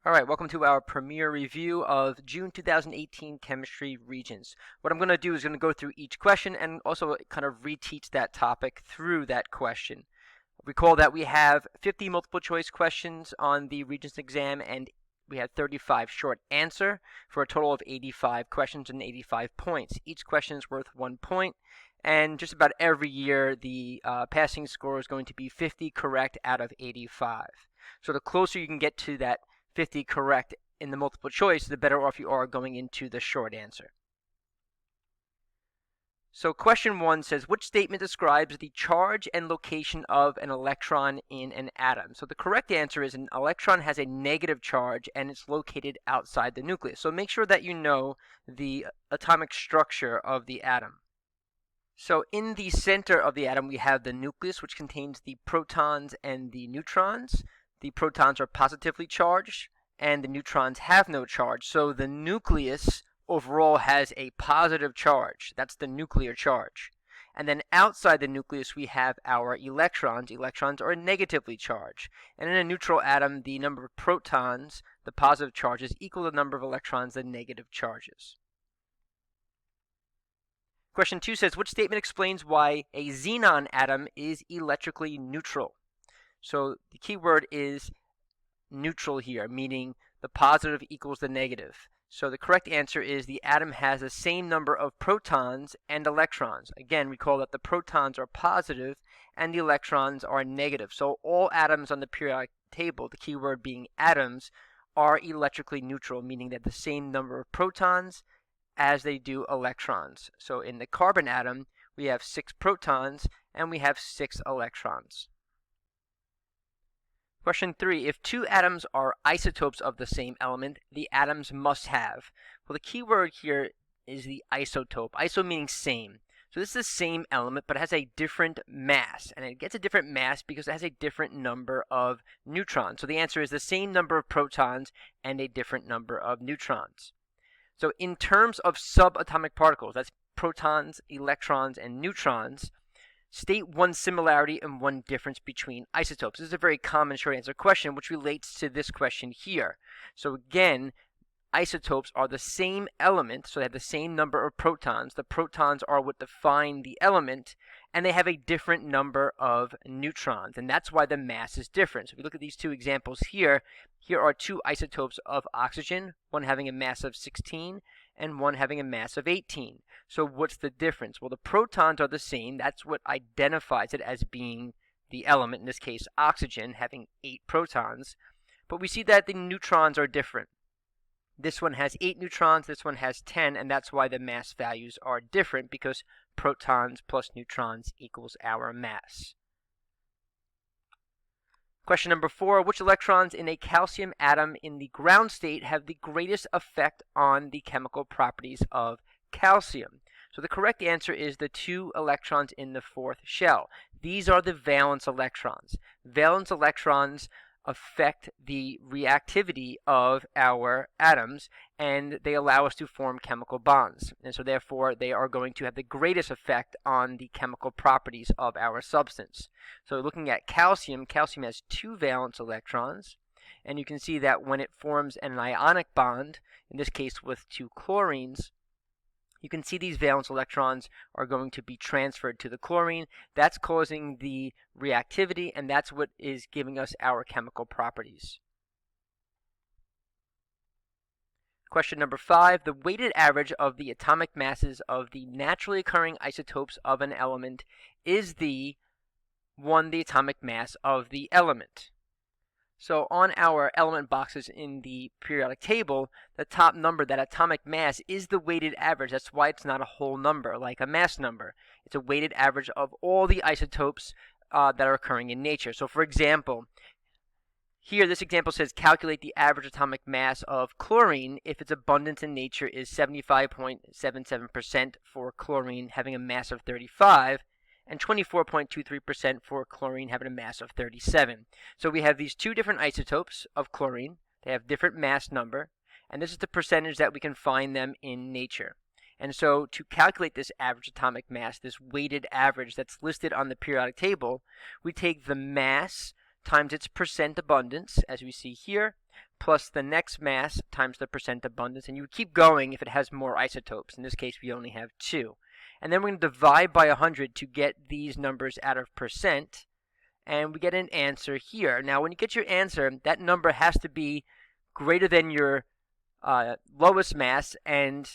All right, welcome to our premiere review of June 2018 Chemistry Regents. What I'm going to do is going to go through each question and also kind of reteach that topic through that question. Recall that we have 50 multiple choice questions on the Regents exam, and we had 35 short answer for a total of 85 questions and 85 points. Each question is worth 1 point, and just about every year the passing score is going to be 50 correct out of 85. So the closer you can get to that 50 correct in the multiple choice, the better off you are going into the short answer. So question 1 says, which statement describes the charge and location of an electron in an atom? So the correct answer is an electron has a negative charge and it's located outside the nucleus. So make sure that you know the atomic structure of the atom. So in the center of the atom, we have the nucleus, which contains the protons and the neutrons. The protons are positively charged and the neutrons have no charge. So the nucleus overall has a positive charge. That's the nuclear charge. And then outside the nucleus, we have our electrons. Electrons are negatively charged. And in a neutral atom, the number of protons, the positive charges, equal the number of electrons, the negative charges. Question 2 says, which statement explains why a xenon atom is electrically neutral? So the key word is neutral here, meaning the positive equals the negative. So the correct answer is the atom has the same number of protons and electrons. Again, recall that the protons are positive and the electrons are negative. So all atoms on the periodic table, the key word being atoms, are electrically neutral, meaning they have the same number of protons as they do electrons. So in the carbon atom, we have 6 protons and we have 6 electrons. Question 3, if two atoms are isotopes of the same element, the atoms must have. Well, the key word here is the isotope. Iso meaning same. So this is the same element, but it has a different mass. And it gets a different mass because it has a different number of neutrons. So the answer is the same number of protons and a different number of neutrons. So in terms of subatomic particles, that's protons, electrons, and neutrons, state one similarity and one difference between isotopes. This is a very common short answer question, which relates to this question here. So again, isotopes are the same element, so they have the same number of protons. The protons are what define the element, and they have a different number of neutrons, and that's why the mass is different. So if we look at these two examples here, here are two isotopes of oxygen, one having a mass of 16 and one having a mass of 18. So what's the difference? Well, the protons are the same. That's what identifies it as being the element, in this case oxygen, having 8 protons. But we see that the neutrons are different. This one has 8 neutrons, this one has 10, and that's why the mass values are different, because protons plus neutrons equals our mass. Question number 4, which electrons in a calcium atom in the ground state have the greatest effect on the chemical properties of calcium? So the correct answer is the 2 electrons in the 4th shell. These are the valence electrons. Valence electrons affect the reactivity of our atoms, and they allow us to form chemical bonds. And so therefore, they are going to have the greatest effect on the chemical properties of our substance. So looking at calcium, calcium has 2 valence electrons, and you can see that when it forms an ionic bond, in this case with 2 chlorines, you can see these valence electrons are going to be transferred to the chlorine. That's causing the reactivity, and that's what is giving us our chemical properties. Question number 5, the weighted average of the atomic masses of the naturally occurring isotopes of an element is the atomic mass of the element. So on our element boxes in the periodic table, the top number, that atomic mass, is the weighted average. That's why it's not a whole number like a mass number. It's a weighted average of all the isotopes that are occurring in nature. So for example, here this example says calculate the average atomic mass of chlorine if its abundance in nature is 75.77% for chlorine having a mass of 35, and 24.23% for chlorine having a mass of 37. So we have these 2 different isotopes of chlorine. They have different mass number, and this is the percentage that we can find them in nature. And so to calculate this average atomic mass, this weighted average that's listed on the periodic table, we take the mass times its percent abundance, as we see here, plus the next mass times the percent abundance, and you would keep going if it has more isotopes. In this case, we only have 2. And then we're going to divide by 100 to get these numbers out of percent, and we get an answer here. Now, when you get your answer, that number has to be greater than your lowest mass and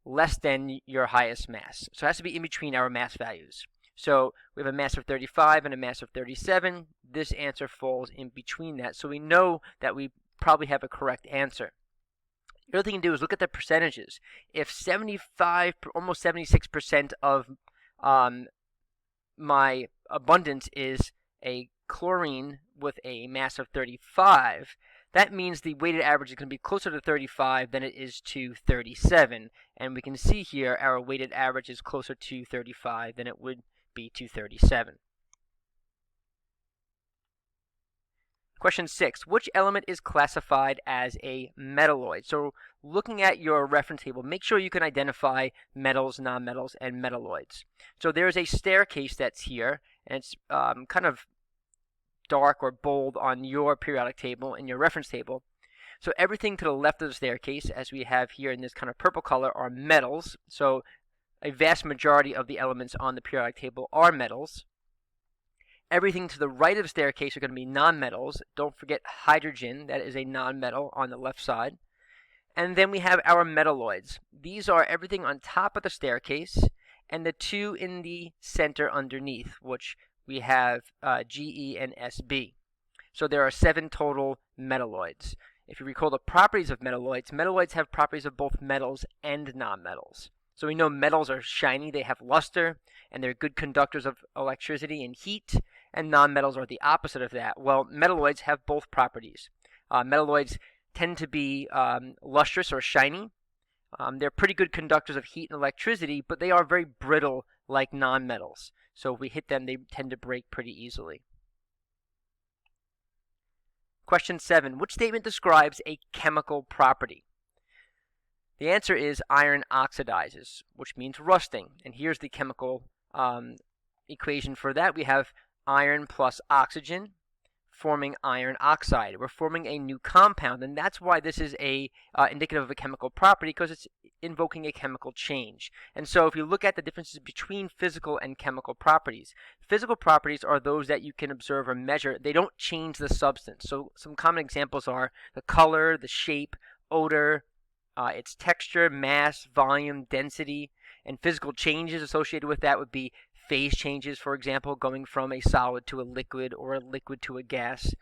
less than your highest mass. So it has to be in between our mass values. So we have a mass of 35 and a mass of 37. This answer falls in between that. So we know that we probably have a correct answer. The other thing you can do is look at the percentages. If 75, almost 76% of my abundance is a chlorine with a mass of 35, that means the weighted average is going to be closer to 35 than it is to 37. And we can see here our weighted average is closer to 35 than it would be to 37. Question 6. Which element is classified as a metalloid? So looking at your reference table, make sure you can identify metals, nonmetals, and metalloids. So there's a staircase that's here, and it's kind of dark or bold on your periodic table and your reference table. So everything to the left of the staircase, as we have here in this kind of purple color, are metals. So a vast majority of the elements on the periodic table are metals. Everything to the right of the staircase are going to be nonmetals. Don't forget hydrogen, that is a nonmetal on the left side. And then we have our metalloids. These are everything on top of the staircase and the 2 in the center underneath, which we have GE and SB. So there are 7 total metalloids. If you recall the properties of metalloids, metalloids have properties of both metals and nonmetals. So we know metals are shiny, they have luster, and they're good conductors of electricity and heat, and nonmetals are the opposite of that. Well, metalloids have both properties. Metalloids tend to be lustrous or shiny. They're pretty good conductors of heat and electricity, but they are very brittle like nonmetals. So if we hit them, they tend to break pretty easily. Question 7. Which statement describes a chemical property? The answer is iron oxidizes, which means rusting. And here's the chemical equation for that. We have iron plus oxygen forming iron oxide. We're forming a new compound, and that's why this is indicative of a chemical property, because it's invoking a chemical change. And so if you look at the differences between physical and chemical properties, physical properties are those that you can observe or measure. They don't change the substance. So some common examples are the color, the shape, odor, its texture, mass, volume, density, and physical changes associated with that would be phase changes, for example, going from a solid to a liquid or a liquid to a gas.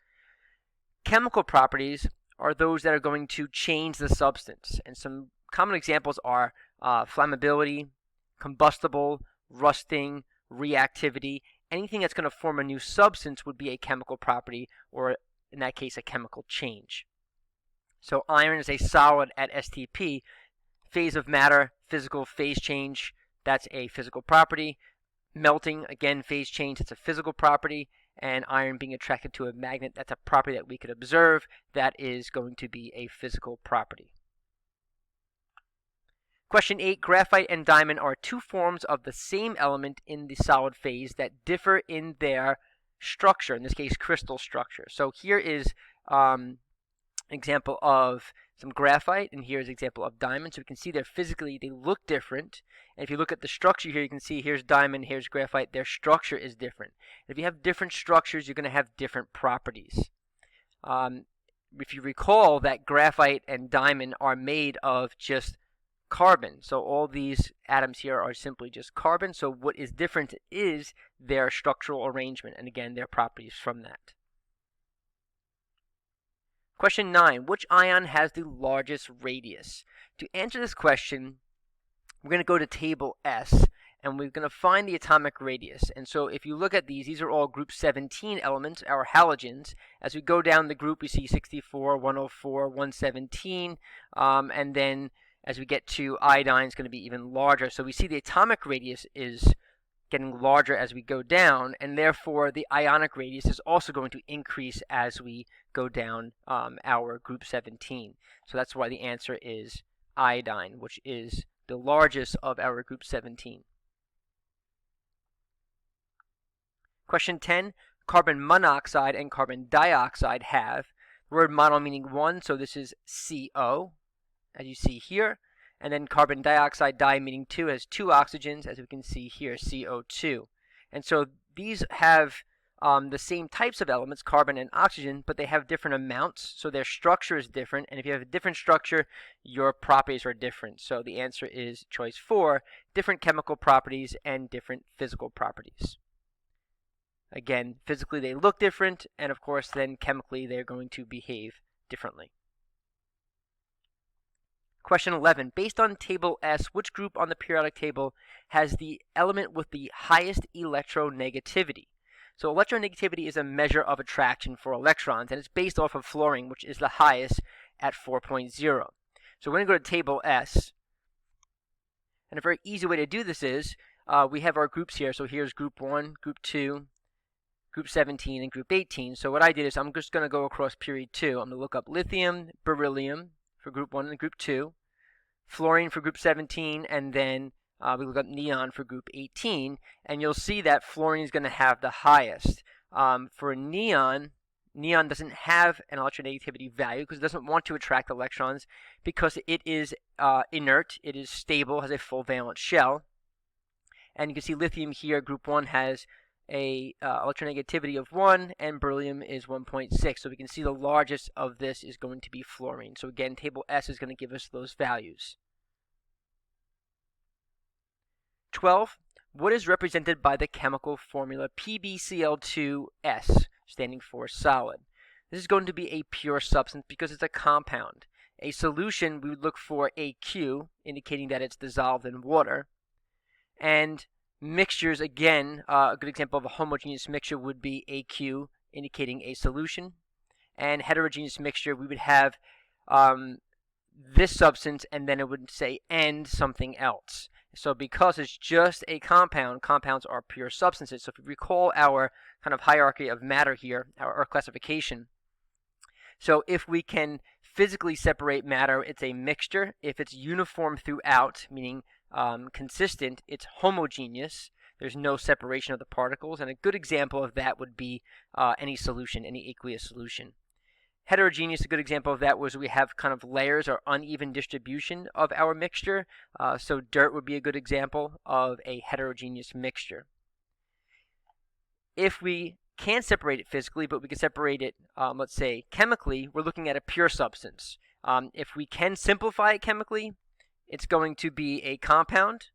Chemical properties are those that are going to change the substance. And some common examples are flammability, combustible, rusting, reactivity. Anything that's going to form a new substance would be a chemical property, or in that case, a chemical change. So iron is a solid at STP. Phase of matter, physical phase change, that's a physical property. Melting, again, phase change, it's a physical property. And iron being attracted to a magnet, that's a property that we could observe. That is going to be a physical property. Question 8, graphite and diamond are 2 forms of the same element in the solid phase that differ in their structure, in this case, crystal structure. So here is example of some graphite, and here's an example of diamond. So we can see they're physically, they look different. And if you look at the structure here, you can see here's diamond, here's graphite. Their structure is different. If you have different structures, you're going to have different properties. If you recall that graphite and diamond are made of just carbon. So all these atoms here are simply just carbon. So what is different is their structural arrangement, and again, their properties from that. Question 9, which ion has the largest radius? To answer this question, we're going to go to table S, and we're going to find the atomic radius. And so if you look at these are all group 17 elements, our halogens. As we go down the group, we see 64, 104, 117, and then as we get to iodine, it's going to be even larger. So we see the atomic radius is getting larger as we go down, and therefore the ionic radius is also going to increase as we go down our group 17. So that's why the answer is iodine, which is the largest of our group 17. Question 10, carbon monoxide and carbon dioxide have word mono meaning one, so this is CO, as you see here. And then carbon dioxide di meaning two has two oxygens, as we can see here, CO2. And so these have the same types of elements, carbon and oxygen, but they have different amounts, so their structure is different. And if you have a different structure, your properties are different. So the answer is choice 4, different chemical properties and different physical properties. Again, physically they look different, and of course then chemically they're going to behave differently. Question 11. Based on table S, which group on the periodic table has the element with the highest electronegativity? So electronegativity is a measure of attraction for electrons, and it's based off of fluorine, which is the highest at 4.0. So we're going to go to table S. And a very easy way to do this is we have our groups here. So here's group 1, group 2, group 17, and group 18. So what I did is I'm just going to go across period 2. I'm going to look up lithium, beryllium for group 1 and group 2, fluorine for group 17, and then we look up neon for group 18, and you'll see that fluorine is going to have the highest. For neon doesn't have an electronegativity value because it doesn't want to attract electrons because it is inert, it is stable, has a full valence shell. And you can see lithium here, group 1 has a electronegativity of 1, and beryllium is 1.6. So we can see the largest of this is going to be fluorine. So again, table S is going to give us those values. 12. What is represented by the chemical formula PbCl2S, standing for solid? This is going to be a pure substance because it's a compound. A solution, we would look for AQ, indicating that it's dissolved in water. And mixtures, again, a good example of a homogeneous mixture would be AQ, indicating a solution. And heterogeneous mixture, we would have this substance, and then it would say and something else. So because it's just a compound, compounds are pure substances. So if you recall our kind of hierarchy of matter here, our classification. So if we can physically separate matter, it's a mixture. If it's uniform throughout, meaning consistent, it's homogeneous. There's no separation of the particles. And a good example of that would be any solution, any aqueous solution. Heterogeneous, a good example of that was we have kind of layers or uneven distribution of our mixture. So dirt would be a good example of a heterogeneous mixture. If we can't separate it physically, but we can separate it, let's say, chemically, we're looking at a pure substance. If we can simplify it chemically, it's going to be a compound.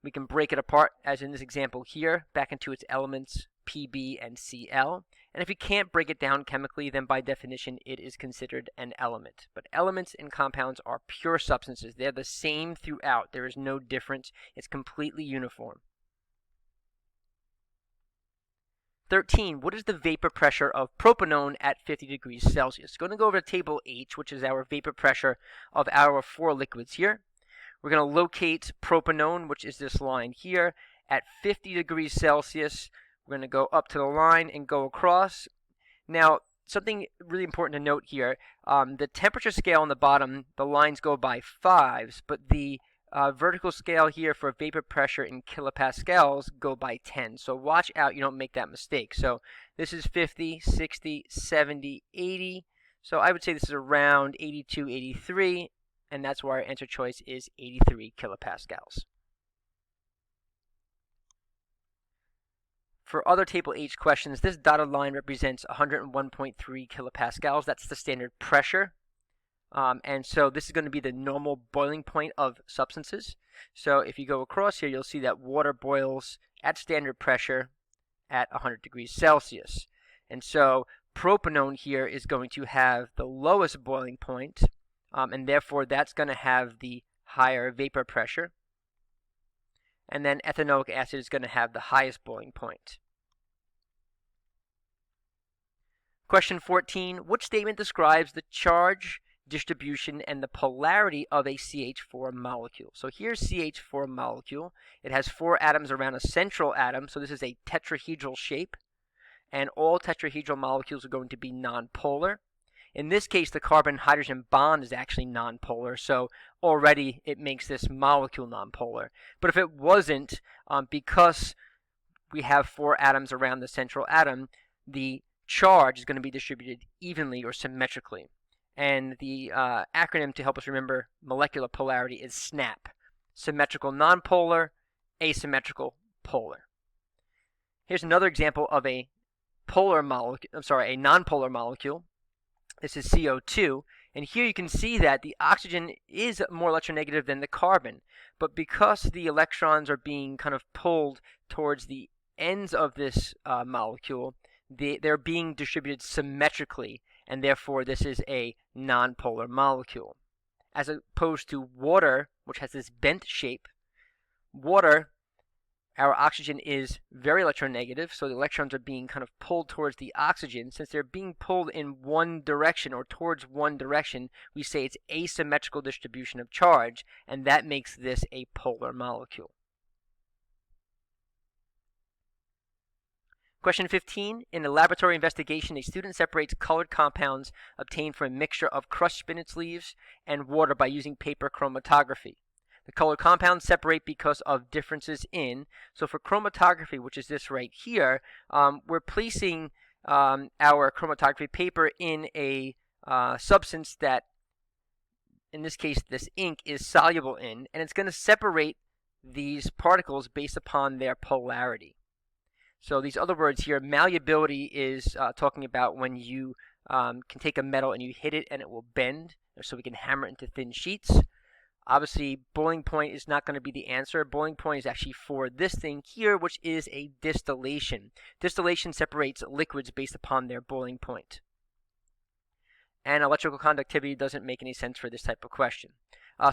We can break it apart, as in this example here, back into its elements, Pb and Cl. And if you can't break it down chemically, then by definition it is considered an element. But elements and compounds are pure substances. They're the same throughout. There is no difference. It's completely uniform. 13. What is the vapor pressure of propanone at 50 degrees Celsius? Going to go over to table H, which is our vapor pressure of our 4 liquids here. We're going to locate propanone, which is this line here, at 50 degrees Celsius. We're going to go up to the line and go across. Now, something really important to note here, the temperature scale on the bottom, the lines go by 5s, but the vertical scale here for vapor pressure in kilopascals go by 10. So watch out you don't make that mistake. So this is 50, 60, 70, 80. So I would say this is around 82, 83, and that's why our answer choice is 83 kilopascals. For other table H questions, this dotted line represents 101.3 kilopascals. That's the standard pressure. And so this is going to be the normal boiling point of substances. So if you go across here, you'll see that water boils at standard pressure at 100 degrees Celsius. And so propanone here is going to have the lowest boiling point, and therefore that's going to have the higher vapor pressure. And then ethanoic acid is going to have the highest boiling point. Question 14. Which statement describes the charge distribution and the polarity of a CH4 molecule? So here's CH4 molecule. It has 4 atoms around a central atom, so this is a tetrahedral shape. And all tetrahedral molecules are going to be nonpolar. In this case, the carbon-hydrogen bond is actually nonpolar, so already it makes this molecule nonpolar. But if it wasn't, because we have 4 atoms around the central atom, the charge is going to be distributed evenly or symmetrically. And the acronym to help us remember molecular polarity is SNAP. Symmetrical nonpolar, asymmetrical polar. Here's another example of a nonpolar molecule. This is CO2, and here you can see that the oxygen is more electronegative than the carbon, but because the electrons are being kind of pulled towards the ends of this molecule, they're being distributed symmetrically, and therefore this is a nonpolar molecule. As opposed to water, which has this bent shape, water, our oxygen is very electronegative, so the electrons are being kind of pulled towards the oxygen. Since they're being pulled in one direction or towards one direction, we say it's asymmetrical distribution of charge, and that makes this a polar molecule. Question 15. In a laboratory investigation, a student separates colored compounds obtained from a mixture of crushed spinach leaves and water by using paper chromatography. The colored compounds separate because of differences in. So for chromatography, which is this right here, we're placing our chromatography paper in a substance that, in this case, this ink is soluble in, and it's going to separate these particles based upon their polarity. So these other words here, malleability is talking about when you can take a metal and you hit it and it will bend, so we can hammer it into thin sheets. Obviously, boiling point is not going to be the answer. Boiling point is actually for this thing here, which is a distillation. Distillation separates liquids based upon their boiling point. And electrical conductivity doesn't make any sense for this type of question.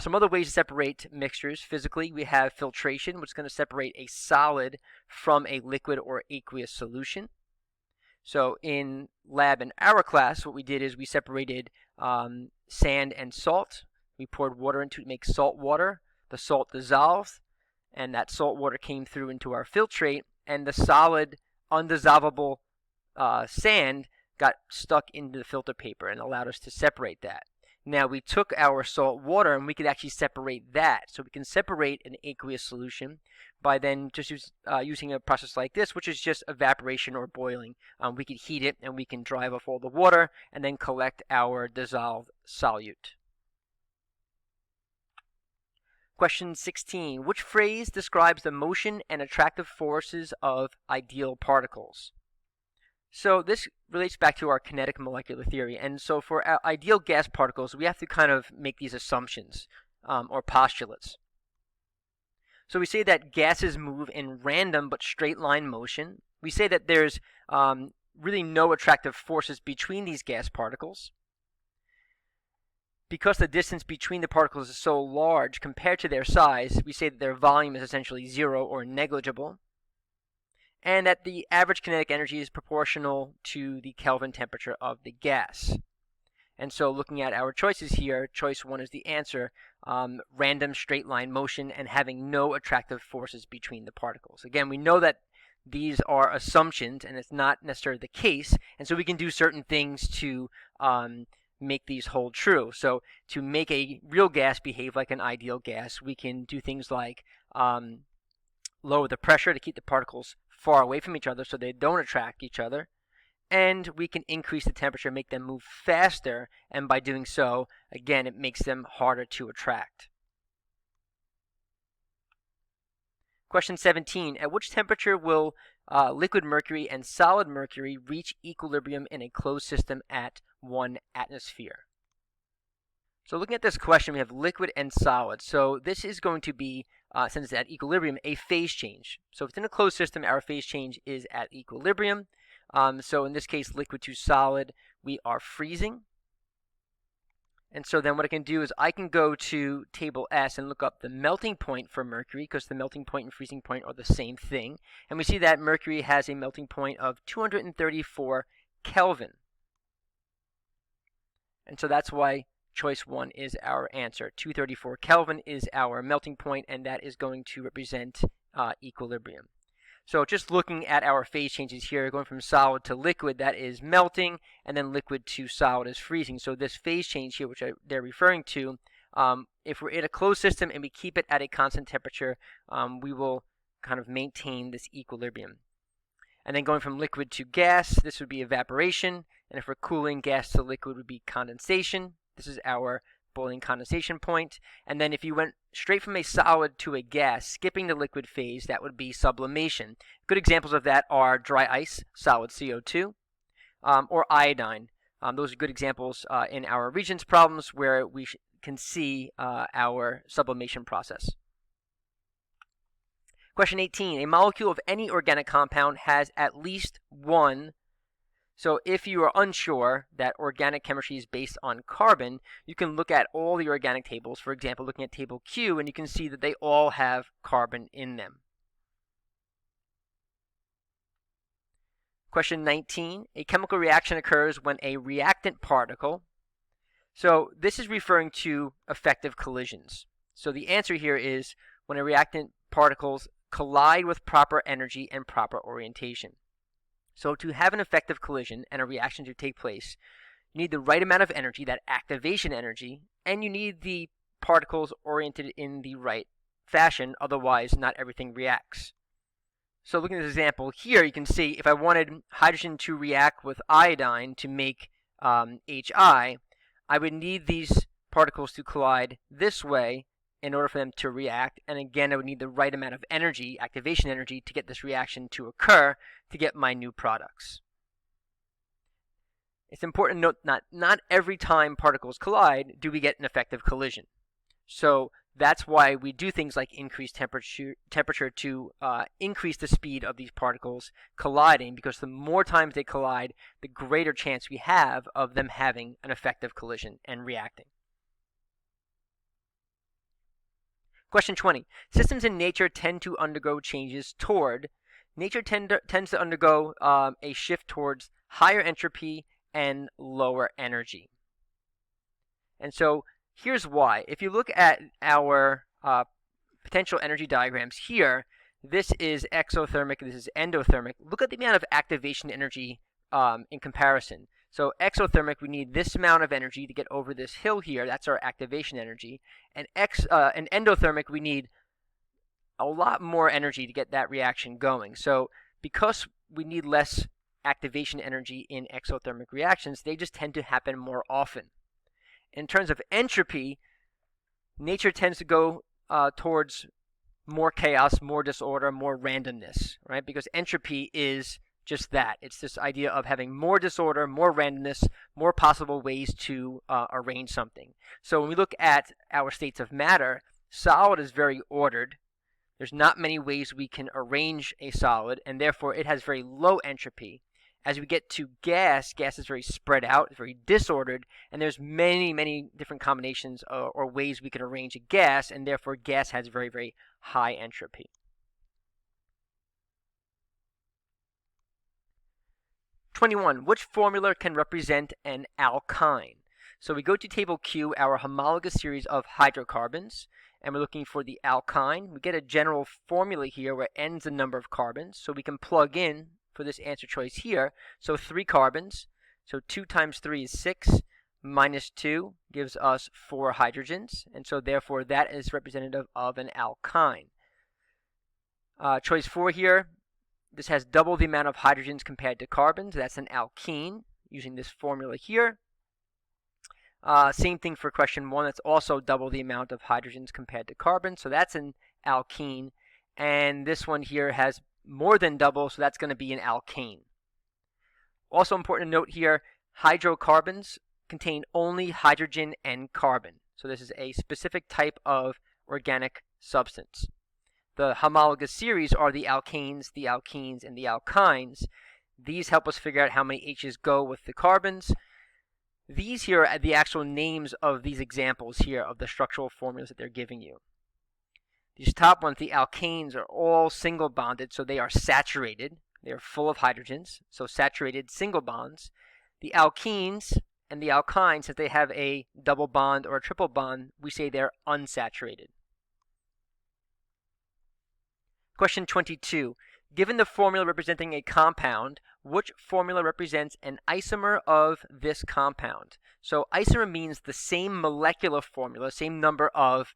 Some other ways to separate mixtures physically, we have filtration, which is going to separate a solid from a liquid or aqueous solution. So in lab in our class, what we did is we separated sand and salt. We poured water into it to make salt water. The salt dissolved, and that salt water came through into our filtrate, and the solid, undissolvable sand got stuck into the filter paper and allowed us to separate that. Now we took our salt water and we could actually separate that. So we can separate an aqueous solution by then just using a process like this, which is just evaporation or boiling. We could heat it and we can drive off all the water and then collect our dissolved solute. Question 16. Which phrase describes the motion and attractive forces of ideal particles? So this relates back to our kinetic molecular theory. And so for our ideal gas particles, we have to kind of make these assumptions or postulates. So we say that gases move in random but straight line motion. We say that there's really no attractive forces between these gas particles. Because the distance between the particles is so large compared to their size, we say that their volume is essentially zero or negligible, and that the average kinetic energy is proportional to the Kelvin temperature of the gas. And so looking at our choices here, choice 1 is the answer, random straight line motion and having no attractive forces between the particles. Again, we know that these are assumptions and it's not necessarily the case, and so we can do certain things to make these hold true. So to make a real gas behave like an ideal gas, we can do things like lower the pressure to keep the particles far away from each other so they don't attract each other. And we can increase the temperature, make them move faster, and by doing so, again, it makes them harder to attract. Question 17. At which temperature will liquid mercury and solid mercury reach equilibrium in a closed system at 1 atmosphere? So looking at this question, we have liquid and solid. So this is going to be, since it's at equilibrium, a phase change. So if it's in a closed system, our phase change is at equilibrium. So in this case, liquid to solid, we are freezing. And so then what I can do is I can go to table S and look up the melting point for mercury, because the melting point and freezing point are the same thing. And we see that mercury has a melting point of 234 Kelvin. And so that's why choice 1 is our answer. 234 Kelvin is our melting point, and that is going to represent equilibrium. So just looking at our phase changes here, going from solid to liquid, that is melting, and then liquid to solid is freezing. So this phase change here, which they're referring to, if we're in a closed system and we keep it at a constant temperature, we will kind of maintain this equilibrium. And then going from liquid to gas, this would be evaporation. And if we're cooling gas to liquid, would be condensation. This is our boiling condensation point. And then if you went straight from a solid to a gas, skipping the liquid phase, that would be sublimation. Good examples of that are dry ice, solid CO2, or iodine. Those are good examples in our Regents problems where we can see our sublimation process. Question 18. A molecule of any organic compound has at least one. So if you are unsure that organic chemistry is based on carbon, you can look at all the organic tables. For example, looking at table Q, and you can see that they all have carbon in them. Question 19. A chemical reaction occurs when a reactant particle. So this is referring to effective collisions. So the answer here is when a reactant particles collide with proper energy and proper orientation. So to have an effective collision and a reaction to take place, you need the right amount of energy, that activation energy, and you need the particles oriented in the right fashion, otherwise not everything reacts. So looking at this example here, you can see if I wanted hydrogen to react with iodine to make HI, I would need these particles to collide this way in order for them to react. And again, I would need the right amount of energy, activation energy, to get this reaction to occur to get my new products. It's important to note not every time particles collide do we get an effective collision. So that's why we do things like increase temperature to increase the speed of these particles colliding, because the more times they collide, the greater chance we have of them having an effective collision and reacting. Question 20. Systems in nature tend to undergo changes toward. Nature tends to undergo a shift towards higher entropy and lower energy. And so here's why. If you look at our potential energy diagrams here, this is exothermic, this is endothermic. Look at the amount of activation energy in comparison. So exothermic, we need this amount of energy to get over this hill here. That's our activation energy. And endothermic, we need a lot more energy to get that reaction going. So because we need less activation energy in exothermic reactions, they just tend to happen more often. In terms of entropy, nature tends to go towards more chaos, more disorder, more randomness, right? Because entropy is just that. It's this idea of having more disorder, more randomness, more possible ways to arrange something. So when we look at our states of matter, solid is very ordered. There's not many ways we can arrange a solid, and therefore it has very low entropy. As we get to gas, gas is very spread out, very disordered, and there's many, many different combinations or ways we can arrange a gas, and therefore gas has very, very high entropy. (21) Which formula can represent an alkyne? So we go to table Q, our homologous series of hydrocarbons, and we're looking for the alkyne. We get a general formula here where N is the number of carbons, so we can plug in for this answer choice here. So 3 carbons, so 2 times 3 is 6, minus 2 gives us 4 hydrogens, and so therefore that is representative of an alkyne. Choice 4 here, this has double the amount of hydrogens compared to carbons. That's an alkene, using this formula here. Same thing for question 1. That's also double the amount of hydrogens compared to carbon. So that's an alkene. And this one here has more than double, so that's going to be an alkane. Also important to note here, hydrocarbons contain only hydrogen and carbon. So this is a specific type of organic substance. The homologous series are the alkanes, the alkenes, and the alkynes. These help us figure out how many H's go with the carbons. These here are the actual names of these examples here of the structural formulas that they're giving you. These top ones, the alkanes, are all single bonded, so they are saturated. They are full of hydrogens, so saturated single bonds. The alkenes and the alkynes, since they have a double bond or a triple bond, we say they're unsaturated. Question 22. Given the formula representing a compound, which formula represents an isomer of this compound? So isomer means the same molecular formula, same number of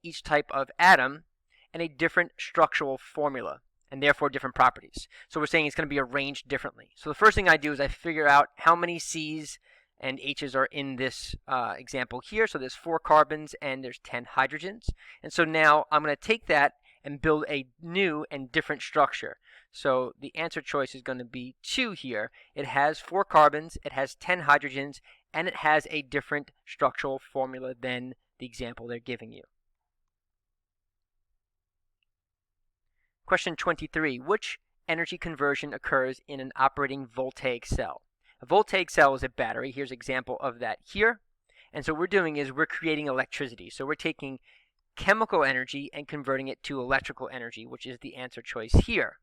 each type of atom, and a different structural formula. and therefore different properties. So we're saying it's going to be arranged differently. So the first thing I do is I figure out how many C's and H's are in this example here. So there's 4 carbons and there's 10 hydrogens. And so now I'm going to take that and build a new and different structure. So the answer choice is going to be 2 here. It has 4 carbons, it has 10 hydrogens, and it has a different structural formula than the example they're giving you. Question 23. Which energy conversion occurs in an operating voltaic cell? A voltaic cell is a battery. Here's an example of that here. And so what we're doing is we're creating electricity. So we're taking chemical energy and converting it to electrical energy, which is the answer choice here.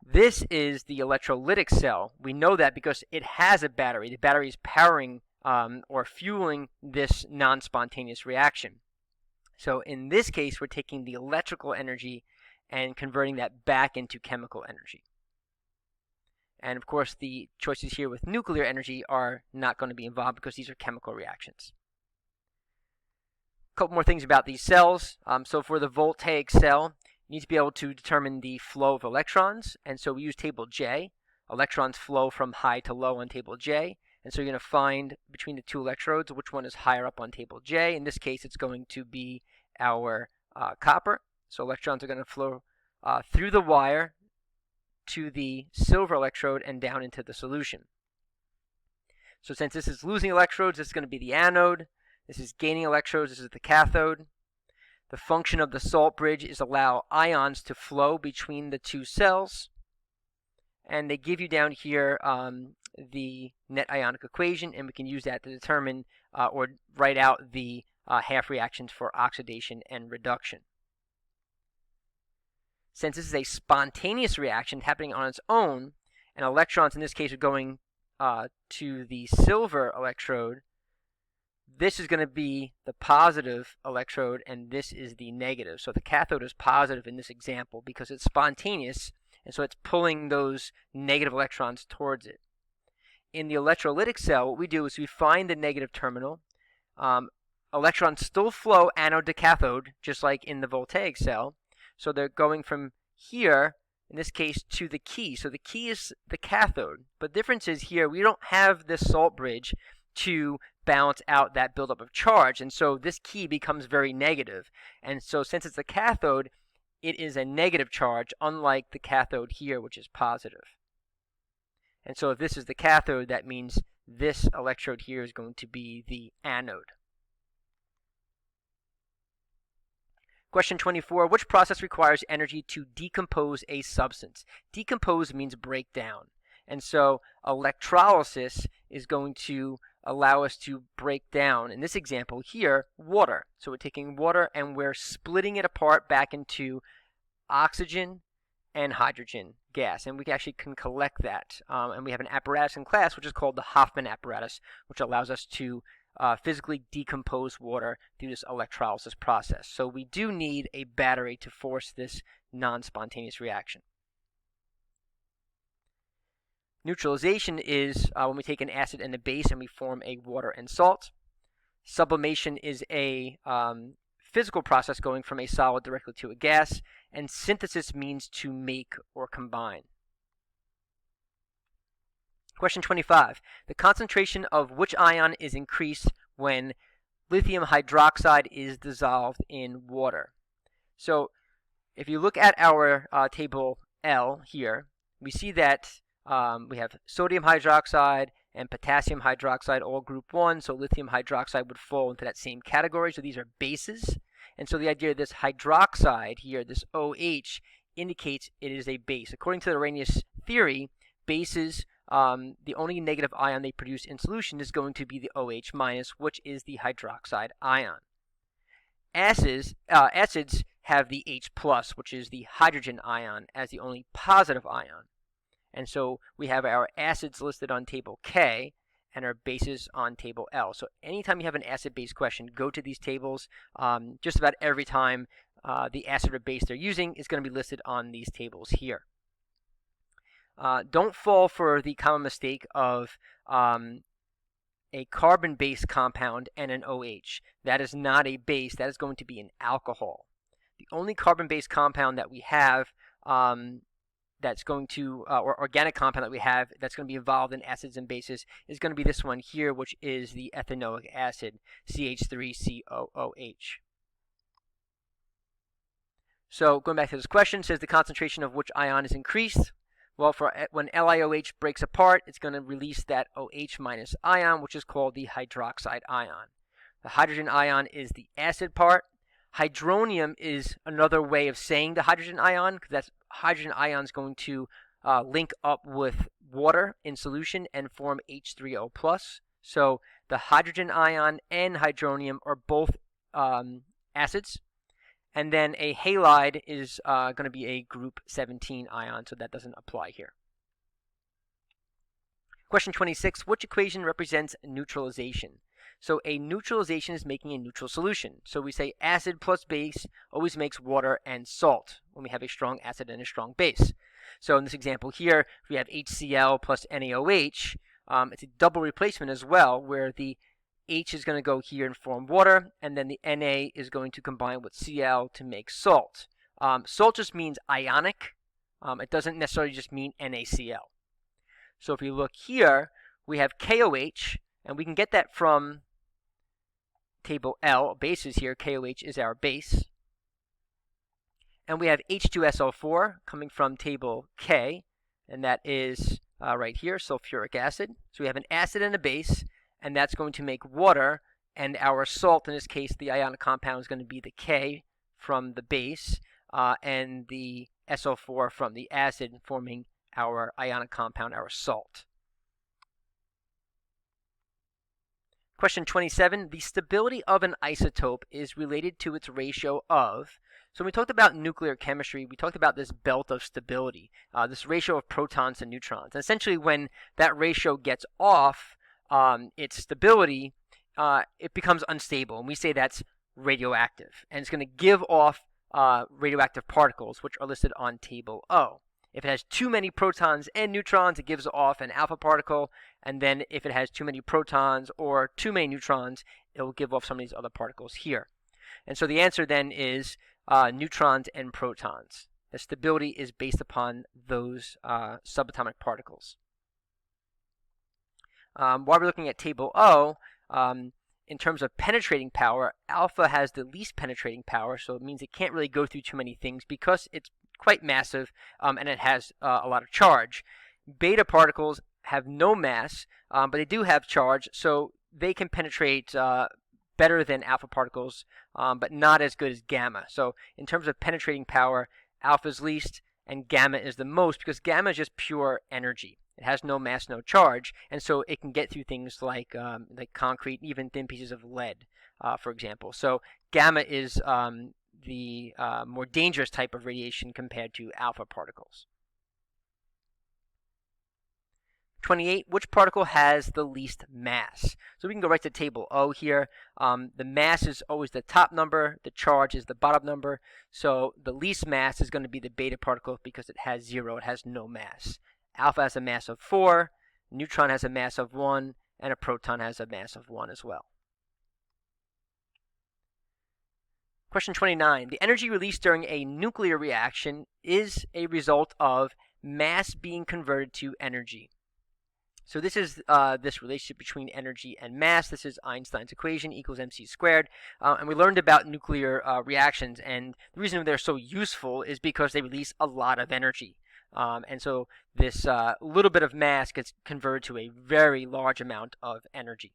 This is the electrolytic cell. We know that because it has a battery. The battery is powering or fueling this non-spontaneous reaction. So in this case, we're taking the electrical energy and converting that back into chemical energy. And of course, the choices here with nuclear energy are not going to be involved because these are chemical reactions. A couple more things about these cells. So for the voltaic cell, you need to be able to determine the flow of electrons. And so we use table J. Electrons flow from high to low on table J. And so you're going to find between the 2 electrodes which one is higher up on table J. In this case, it's going to be our copper. So electrons are going to flow through the wire to the silver electrode and down into the solution. So since this is losing electrodes, this is going to be the anode. This is gaining electrodes. This is the cathode. The function of the salt bridge is allow ions to flow between the 2 cells. And they give you down here the net ionic equation, and we can use that to determine or write out the half reactions for oxidation and reduction. Since this is a spontaneous reaction happening on its own, and electrons in this case are going to the silver electrode, this is going to be the positive electrode and this is the negative. So the cathode is positive in this example because it's spontaneous, and so it's pulling those negative electrons towards it. In the electrolytic cell, what we do is we find the negative terminal. Electrons still flow anode to cathode, just like in the voltaic cell. So they're going from here, in this case, to the key. So the key is the cathode. But the difference is here, we don't have this salt bridge to balance out that buildup of charge. And so this key becomes very negative. And so since it's a cathode, it is a negative charge, unlike the cathode here, which is positive. And so if this is the cathode, that means this electrode here is going to be the anode. Question 24, which process requires energy to decompose a substance? Decompose means break down. And so electrolysis is going to allow us to break down, in this example here, water. So we're taking water and we're splitting it apart back into oxygen and hydrogen gas. And we actually can collect that. And we have an apparatus in class which is called the Hoffman apparatus, which allows us to physically decompose water through this electrolysis process. So we do need a battery to force this non-spontaneous reaction. Neutralization is when we take an acid and a base and we form a water and salt. Sublimation is a physical process going from a solid directly to a gas. And synthesis means to make or combine. Question 25. The concentration of which ion is increased when lithium hydroxide is dissolved in water? So if you look at our table L here, we see that we have sodium hydroxide and potassium hydroxide, all group 1. So lithium hydroxide would fall into that same category. So these are bases. And so the idea of this hydroxide here, this OH, indicates it is a base. According to the Arrhenius theory, bases, the only negative ion they produce in solution is going to be the OH minus, which is the hydroxide ion. Acids have the H plus, which is the hydrogen ion, as the only positive ion. And so we have our acids listed on table K and our bases on table L. So anytime you have an acid-base question, go to these tables. Just about every time the acid or base they're using is going to be listed on these tables here. Don't fall for the common mistake of a carbon-based compound and an OH. That is not a base. That is going to be an alcohol. The only carbon-based compound that we have that's going to, or organic compound that we have that's going to be involved in acids and bases is going to be this one here, which is the ethanoic acid, CH3COOH. So going back to this question, says the concentration of which ion is increased. Well, when LiOH breaks apart, it's going to release that OH minus ion, which is called the hydroxide ion. The hydrogen ion is the acid part. Hydronium is another way of saying the hydrogen ion, because that hydrogen ion is going to link up with water in solution and form H3O+. So the hydrogen ion and hydronium are both acids. And then a halide is going to be a group 17 ion, so that doesn't apply here. Question 26, which equation represents neutralization? So a neutralization is making a neutral solution. So we say acid plus base always makes water and salt when we have a strong acid and a strong base. So in this example here, if we have HCl plus NaOH, it's a double replacement as well, where the H is going to go here and form water, and then the Na is going to combine with Cl to make salt. Salt just means ionic. It doesn't necessarily just mean NaCl. So if we look here, we have KOH, and we can get that from table L, bases here. KOH is our base. And we have H2SO4 coming from table K, and that is right here, sulfuric acid. So we have an acid and a base, and that's going to make water, and our salt, in this case, the ionic compound, is going to be the K from the base, and the SO4 from the acid, forming our ionic compound, our salt. Question 27, the stability of an isotope is related to its ratio of, so when we talked about nuclear chemistry, we talked about this belt of stability, this ratio of protons and neutrons. And essentially, when that ratio gets off its stability, it becomes unstable, and we say that's radioactive, and it's going to give off radioactive particles, which are listed on table O. If it has too many protons and neutrons, it gives off an alpha particle, and then if it has too many protons or too many neutrons, it will give off some of these other particles here. And so the answer then is neutrons and protons. The stability is based upon those subatomic particles. While we're looking at table O, in terms of penetrating power, alpha has the least penetrating power, so it means it can't really go through too many things because it's quite massive and it has a lot of charge. Beta particles have no mass, but they do have charge, so they can penetrate better than alpha particles, but not as good as gamma. So in terms of penetrating power, alpha is least and gamma is the most, because gamma is just pure energy. It has no mass, no charge, and so it can get through things like concrete, even thin pieces of lead, for example. So gamma is the more dangerous type of radiation compared to alpha particles. 28, which particle has the least mass? So we can go right to table O here. The mass is always the top number, the charge is the bottom number, so the least mass is going to be the beta particle because it has 0, it has no mass. Alpha has a mass of 4, neutron has a mass of 1, and a proton has a mass of 1 as well. Question 29. The energy released during a nuclear reaction is a result of mass being converted to energy. So this is this relationship between energy and mass. This is Einstein's equation, equals mc squared. And we learned about nuclear reactions, and the reason they're so useful is because they release a lot of energy. And so this little bit of mass gets converted to a very large amount of energy.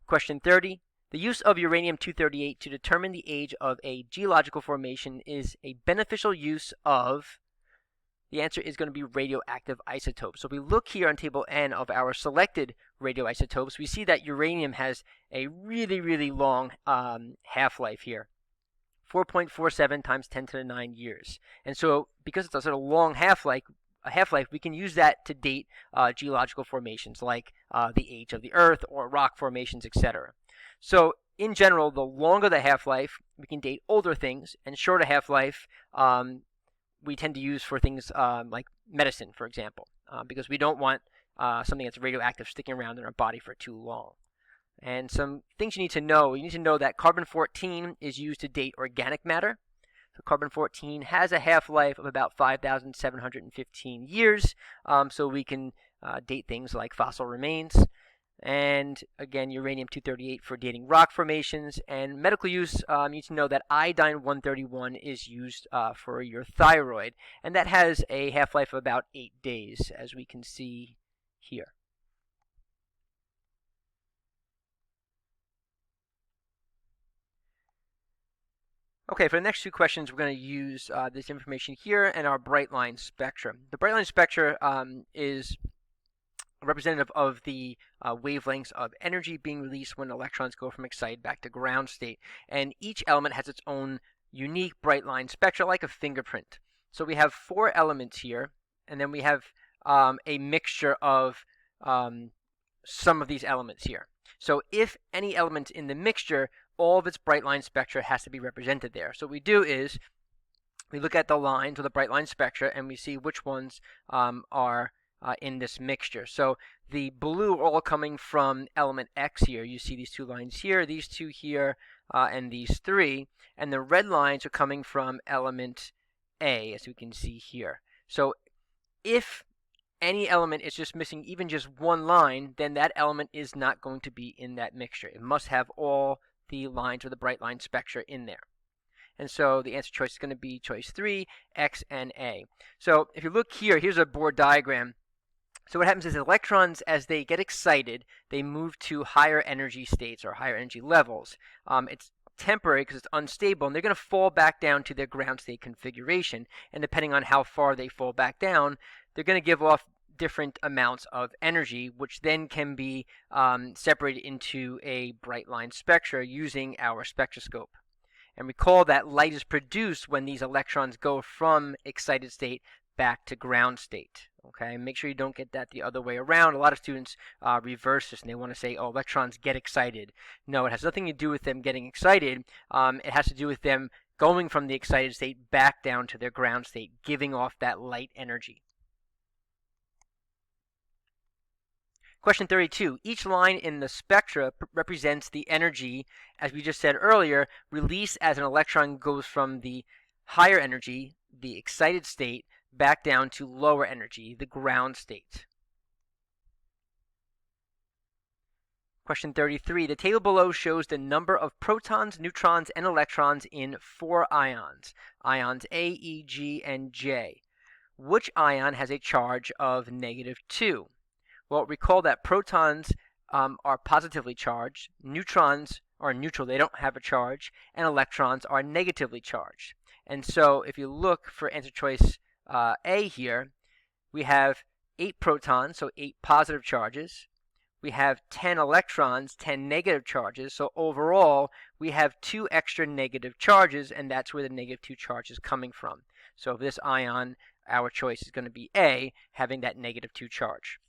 Question 30. The use of uranium-238 to determine the age of a geological formation is a beneficial use of, the answer is going to be radioactive isotopes. So if we look here on table N of our selected radioisotopes, we see that uranium has a really, really long half-life here. 4.47 times 10 to the 9 years. And so because it's a sort of long half-life, we can use that to date geological formations like the age of the Earth or rock formations, etc. So in general, the longer the half-life, we can date older things, and shorter half-life we tend to use for things like medicine, for example, because we don't want something that's radioactive sticking around in our body for too long. And some things you need to know. You need to know that carbon-14 is used to date organic matter. So carbon-14 has a half-life of about 5,715 years, so we can date things like fossil remains. And again, uranium-238 for dating rock formations. And medical use, you need to know that iodine-131 is used for your thyroid, and that has a half-life of about 8 days, as we can see here. Okay, for the next two questions, we're going to use this information here and our bright line spectrum. The bright line spectrum is representative of the wavelengths of energy being released when electrons go from excited back to ground state. And each element has its own unique bright line spectra, like a fingerprint. So we have 4 elements here, and then we have a mixture of some of these elements here. So if any element in the mixture, all of its bright line spectra has to be represented there. So what we do is we look at the lines or the bright line spectra, and we see which ones are in this mixture. So the blue are all coming from element X here. You see these 2 lines here, these 2 here, and these 3. And the red lines are coming from element A, as we can see here. So if any element is just missing even just 1 line, then that element is not going to be in that mixture. It must have all the lines or the bright line spectra in there. And so the answer choice is going to be choice 3, X and A. So if you look here, here's a Bohr diagram. So what happens is electrons, as they get excited, they move to higher energy states or higher energy levels. It's temporary because it's unstable, and they're going to fall back down to their ground state configuration. And depending on how far they fall back down, they're going to give off different amounts of energy, which then can be separated into a bright line spectra using our spectroscope. And recall that light is produced when these electrons go from excited state back to ground state. Okay, make sure you don't get that the other way around. A lot of students reverse this, and they want to say, oh, electrons get excited. No, it has nothing to do with them getting excited. It has to do with them going from the excited state back down to their ground state, giving off that light energy. Question 32. Each line in the spectra represents the energy, as we just said earlier, released as an electron goes from the higher energy, the excited state, back down to lower energy, the ground state. Question 33. The table below shows the number of protons, neutrons, and electrons in 4 ions, ions A, E, G, and J. Which ion has a charge of -2? Well, recall that protons are positively charged, neutrons are neutral, they don't have a charge, and electrons are negatively charged. And so if you look for answer choice A here, we have 8 protons, so 8 positive charges. We have 10 electrons, 10 negative charges. So overall, we have 2 extra negative charges, and that's where the -2 charge is coming from. So this ion, our choice is going to be A, having that -2 charge.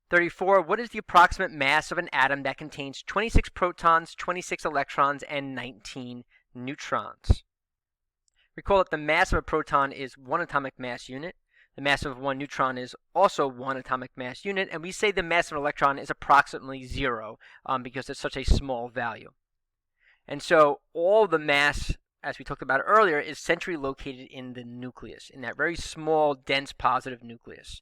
34. What is the approximate mass of an atom that contains 26 protons, 26 electrons, and 19 neutrons? Recall that the mass of a proton is 1 atomic mass unit. The mass of 1 neutron is also 1 atomic mass unit. And we say the mass of an electron is approximately 0 because it's such a small value. And so all the mass, as we talked about earlier, is centrally located in the nucleus, in that very small, dense positive nucleus.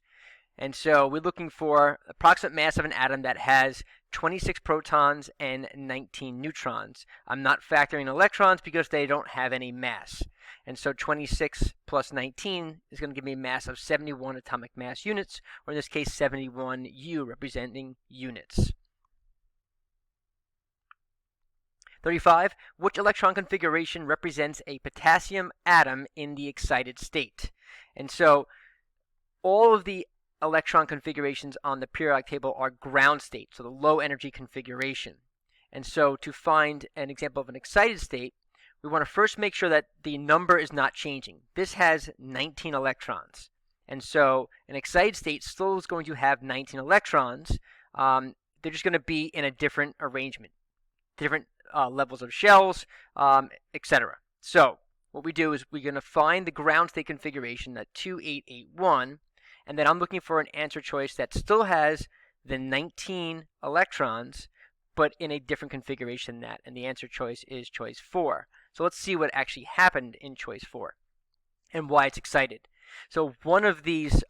And so we're looking for approximate mass of an atom that has 26 protons and 19 neutrons. I'm not factoring electrons because they don't have any mass. And so 26 plus 19 is going to give me a mass of 71 atomic mass units, or in this case 71 U, representing units. 35. Which electron configuration represents a potassium atom in the excited state? And so all of the electron configurations on the periodic table are ground state, so the low energy configuration. And so to find an example of an excited state, we want to first make sure that the number is not changing. This has 19 electrons. And so an excited state still is going to have 19 electrons. They're just going to be in a different arrangement, different levels of shells, etc. So what we do is we're going to find the ground state configuration, that 2881, And then I'm looking for an answer choice that still has the 19 electrons, but in a different configuration than that. And the answer choice is choice 4. So let's see what actually happened in choice 4 and why it's excited. So one of these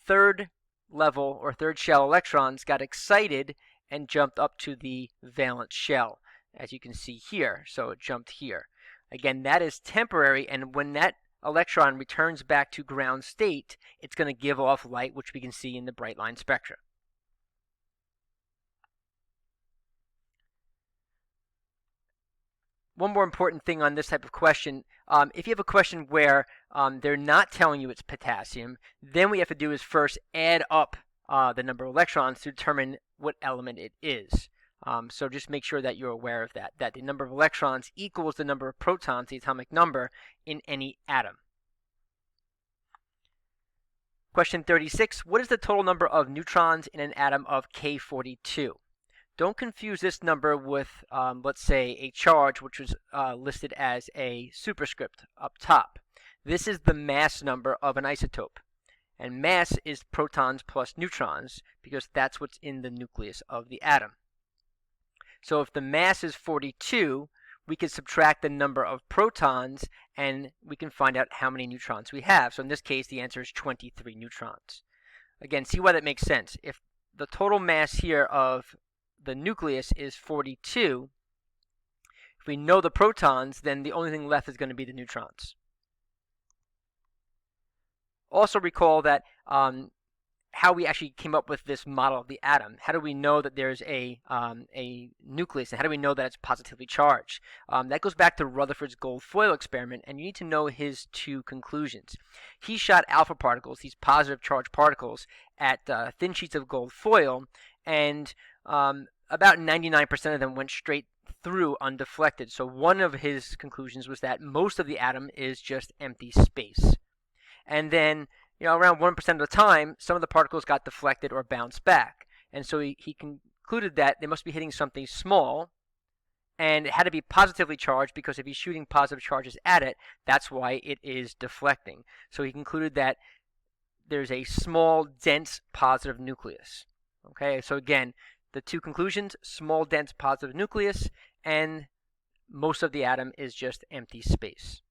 third level or third shell electrons got excited and jumped up to the valence shell, as you can see here. So it jumped here. Again, that is temporary, and when that electron returns back to ground state, it's going to give off light, which we can see in the bright line spectra. One more important thing on this type of question, if you have a question where they're not telling you it's potassium, then what you have to do is first add up the number of electrons to determine what element it is. So just make sure that you're aware of that the number of electrons equals the number of protons, the atomic number, in any atom. Question 36, what is the total number of neutrons in an atom of K42? Don't confuse this number with, let's say, a charge, which was listed as a superscript up top. This is the mass number of an isotope. And mass is protons plus neutrons, because that's what's in the nucleus of the atom. So if the mass is 42, we can subtract the number of protons, and we can find out how many neutrons we have. So in this case, the answer is 23 neutrons. Again, see why that makes sense. If the total mass here of the nucleus is 42, if we know the protons, then the only thing left is going to be the neutrons. Also recall that how we actually came up with this model of the atom. How do we know that there's a nucleus, and how do we know that it's positively charged? That goes back to Rutherford's gold foil experiment, and you need to know his two conclusions. He shot alpha particles, these positive charged particles, at thin sheets of gold foil, and about 99% of them went straight through undeflected. So one of his conclusions was that most of the atom is just empty space. And then, around 1% of the time, some of the particles got deflected or bounced back. And so he concluded that they must be hitting something small, and it had to be positively charged, because if he's shooting positive charges at it, that's why it is deflecting. So he concluded that there's a small, dense, positive nucleus. Okay, so again, the two conclusions: small, dense, positive nucleus, and most of the atom is just empty space.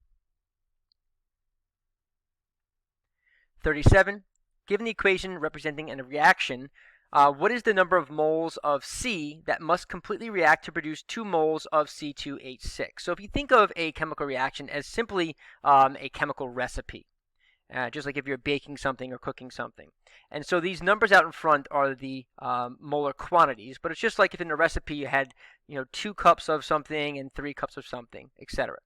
37. Given the equation representing a reaction, what is the number of moles of C that must completely react to produce 2 moles of C2H6? So if you think of a chemical reaction as simply a chemical recipe, just like if you're baking something or cooking something. And so these numbers out in front are the molar quantities, but it's just like if in a recipe you had 2 cups of something and 3 cups of something, etc.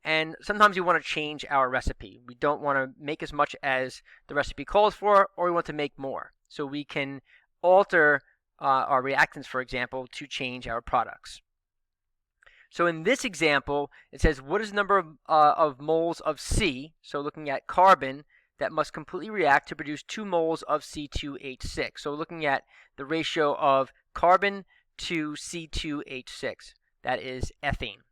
And sometimes we want to change our recipe. We don't want to make as much as the recipe calls for, or we want to make more. So we can alter our reactants, for example, to change our products. So in this example, it says, what is the number of moles of C, so looking at carbon, that must completely react to produce 2 moles of C2H6. So looking at the ratio of carbon to C2H6. That is ethane.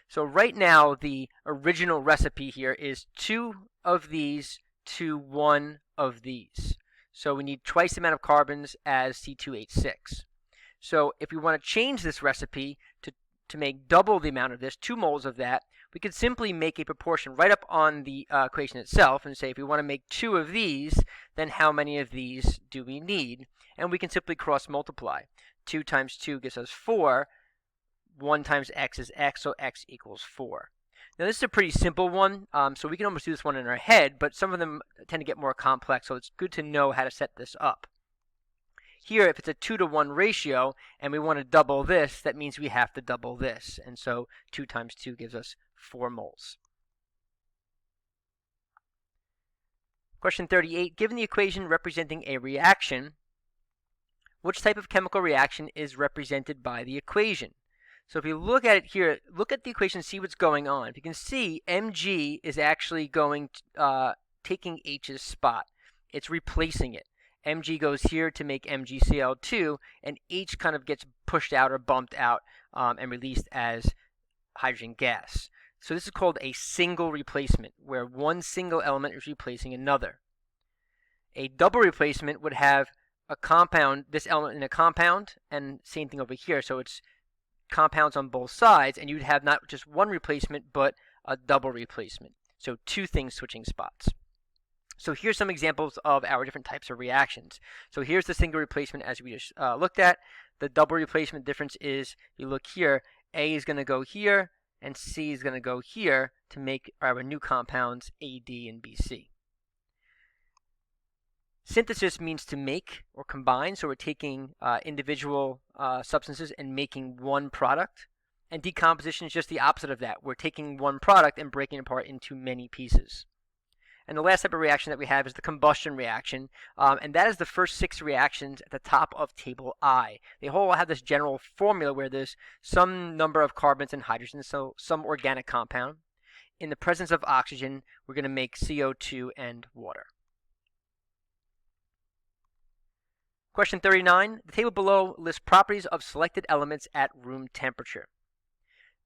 So right now, the original recipe here is 2 of these to 1 of these. So we need twice the amount of carbons as C2H6. So if we want to change this recipe to make double the amount of this, 2 moles of that, we could simply make a proportion right up on the equation itself and say if we want to make 2 of these, then how many of these do we need? And we can simply cross multiply. 2 times 2 gives us 4. 1 times x is x, so x equals 4. Now this is a pretty simple one, so we can almost do this one in our head, but some of them tend to get more complex, so it's good to know how to set this up. Here, if it's a 2 to 1 ratio, and we want to double this, that means we have to double this, and so 2 times 2 gives us 4 moles. Question 38, given the equation representing a reaction, which type of chemical reaction is represented by the equation? So if you look at it here, look at the equation, see what's going on. If you can see, Mg is actually going taking H's spot. It's replacing it. Mg goes here to make MgCl2, and H kind of gets pushed out or bumped out and released as hydrogen gas. So this is called a single replacement, where one single element is replacing another. A double replacement would have a compound, this element in a compound, and same thing over here. So it's compounds on both sides, and you'd have not just one replacement, but a double replacement. So two things switching spots. So here's some examples of our different types of reactions. So here's the single replacement as we just looked at. The double replacement difference is, you look here, A is going to go here, and C is going to go here to make our new compounds AD and BC. Synthesis means to make or combine, so we're taking individual substances and making one product. And decomposition is just the opposite of that. We're taking one product and breaking it apart into many pieces. And the last type of reaction that we have is the combustion reaction, and that is the first 6 reactions at the top of table I. They all have this general formula where there's some number of carbons and hydrogens, so some organic compound. In the presence of oxygen, we're going to make CO2 and water. Question 39. The table below lists properties of selected elements at room temperature.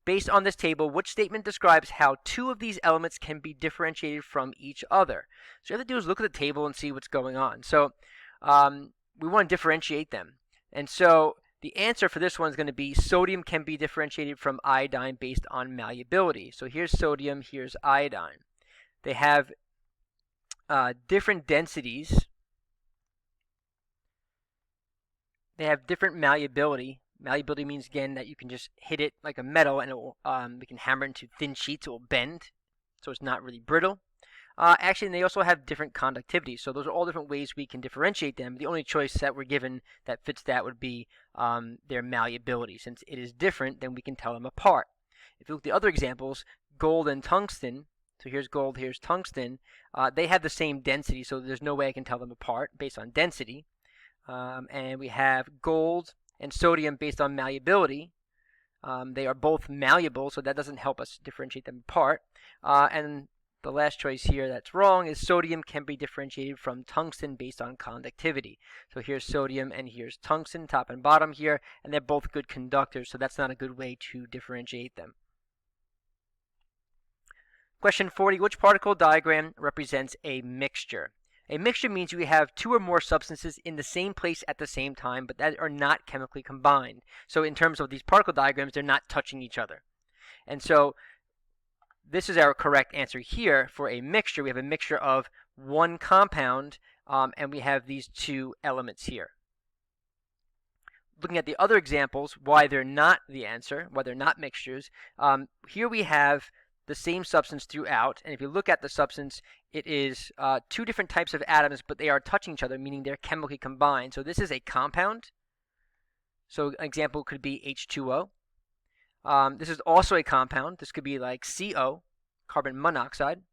Based on this table, which statement describes how 2 of these elements can be differentiated from each other? So what you have to do is look at the table and see what's going on. So we want to differentiate them. And so the answer for this one is going to be sodium can be differentiated from iodine based on malleability. So here's sodium, here's iodine. They have different densities. They have different malleability. Malleability means, again, that you can just hit it like a metal and it will, we can hammer it into thin sheets. It will bend, so it's not really brittle. Actually, they also have different conductivity. So those are all different ways we can differentiate them. The only choice that we're given that fits that would be their malleability. Since it is different, then we can tell them apart. If you look at the other examples, gold and tungsten, so here's gold, here's tungsten, they have the same density, so there's no way I can tell them apart based on density. And we have gold and sodium based on malleability. They are both malleable, so that doesn't help us differentiate them apart. And the last choice here that's wrong is sodium can be differentiated from tungsten based on conductivity. So here's sodium and here's tungsten, top and bottom here, and they're both good conductors, so that's not a good way to differentiate them. Question 40, which particle diagram represents a mixture? A mixture means we have 2 or more substances in the same place at the same time, but that are not chemically combined. So in terms of these particle diagrams, they're not touching each other. And so this is our correct answer here for a mixture. We have a mixture of one compound, and we have these 2 elements here. Looking at the other examples, why they're not the answer, why they're not mixtures, here we have the same substance throughout, and if you look at the substance, it is 2 different types of atoms, but they are touching each other, meaning they're chemically combined. So this is a compound. So an example could be H2O. This is also a compound. This could be like CO, carbon monoxide.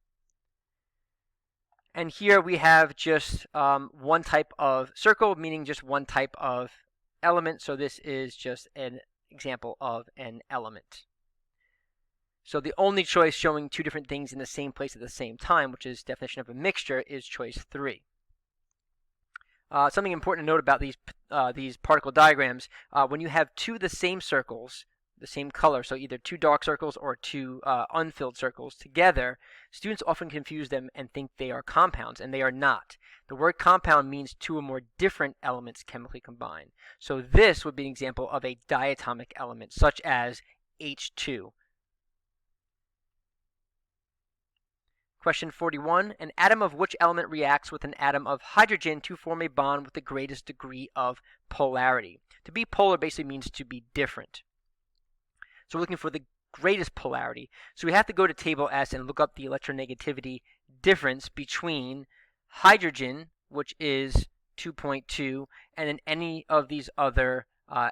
And here we have just one type of circle, meaning just one type of element. So this is just an example of an element. So the only choice showing 2 different things in the same place at the same time, which is definition of a mixture, is choice 3. Something important to note about these particle diagrams, when you have 2 of the same circles, the same color, so either 2 dark circles or 2 unfilled circles together, students often confuse them and think they are compounds, and they are not. The word compound means 2 or more different elements chemically combined. So this would be an example of a diatomic element, such as H2. Question 41, an atom of which element reacts with an atom of hydrogen to form a bond with the greatest degree of polarity? To be polar basically means to be different. So we're looking for the greatest polarity. So we have to go to table S and look up the electronegativity difference between hydrogen, which is 2.2, and then any of these other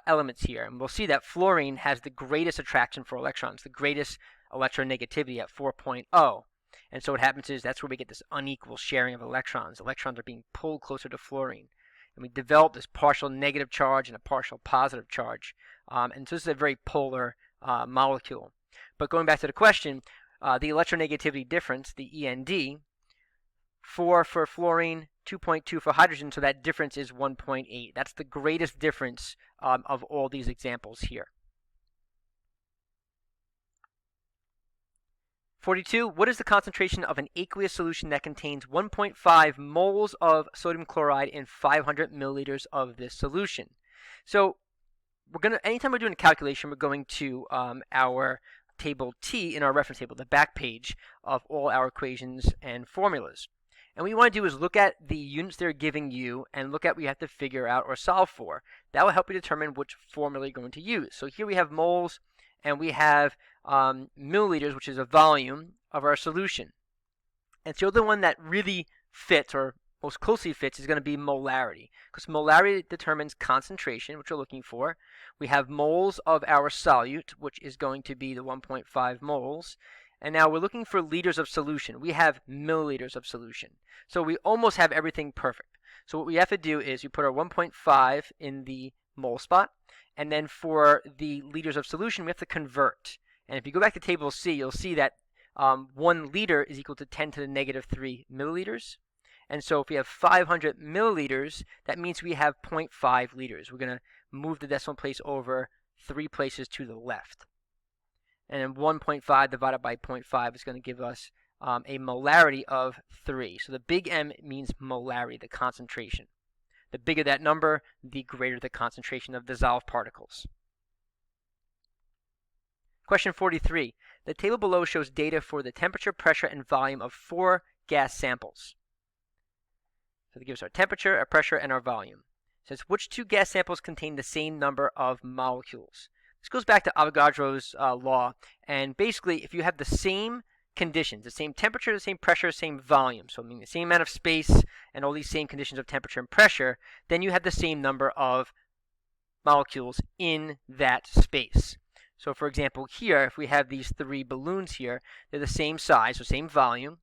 elements here. And we'll see that fluorine has the greatest attraction for electrons, the greatest electronegativity at 4.0. And so what happens is that's where we get this unequal sharing of electrons. Electrons are being pulled closer to fluorine. And we develop this partial negative charge and a partial positive charge. And so this is a very polar molecule. But going back to the question, the electronegativity difference, the END, 4 for fluorine, 2.2 for hydrogen, so that difference is 1.8. That's the greatest difference of all these examples here. 42, what is the concentration of an aqueous solution that contains 1.5 moles of sodium chloride in 500 milliliters of this solution? So anytime we're doing a calculation, we're going to our table T in our reference table, the back page of all our equations and formulas. And what you want to do is look at the units they're giving you and look at what you have to figure out or solve for. That will help you determine which formula you're going to use. So here we have moles and we have milliliters, which is a volume of our solution. And so the one that really fits or most closely fits is going to be molarity, because molarity determines concentration, which we're looking for. We have moles of our solute, which is going to be the 1.5 moles. And now we're looking for liters of solution. We have milliliters of solution. So we almost have everything perfect. So what we have to do is we put our 1.5 in the mole spot. And then for the liters of solution, we have to convert. And if you go back to table C, you'll see that 1 liter is equal to 10 to the negative 3 milliliters. And so if we have 500 milliliters, that means we have 0.5 liters. We're going to move the decimal place over 3 places to the left. And then 1.5 divided by 0.5 is going to give us a molarity of 3. So the big M means molarity, the concentration. The bigger that number, the greater the concentration of dissolved particles. Question 43. The table below shows data for the temperature, pressure, and volume of 4 gas samples. So they give us our temperature, our pressure, and our volume. It says which 2 gas samples contain the same number of molecules. This goes back to Avogadro's law, and basically if you have the same conditions, the same temperature, the same pressure, same volume, so meaning the same amount of space and all these same conditions of temperature and pressure, then you have the same number of molecules in that space. So for example here, if we have these 3 balloons here, they're the same size, so same volume.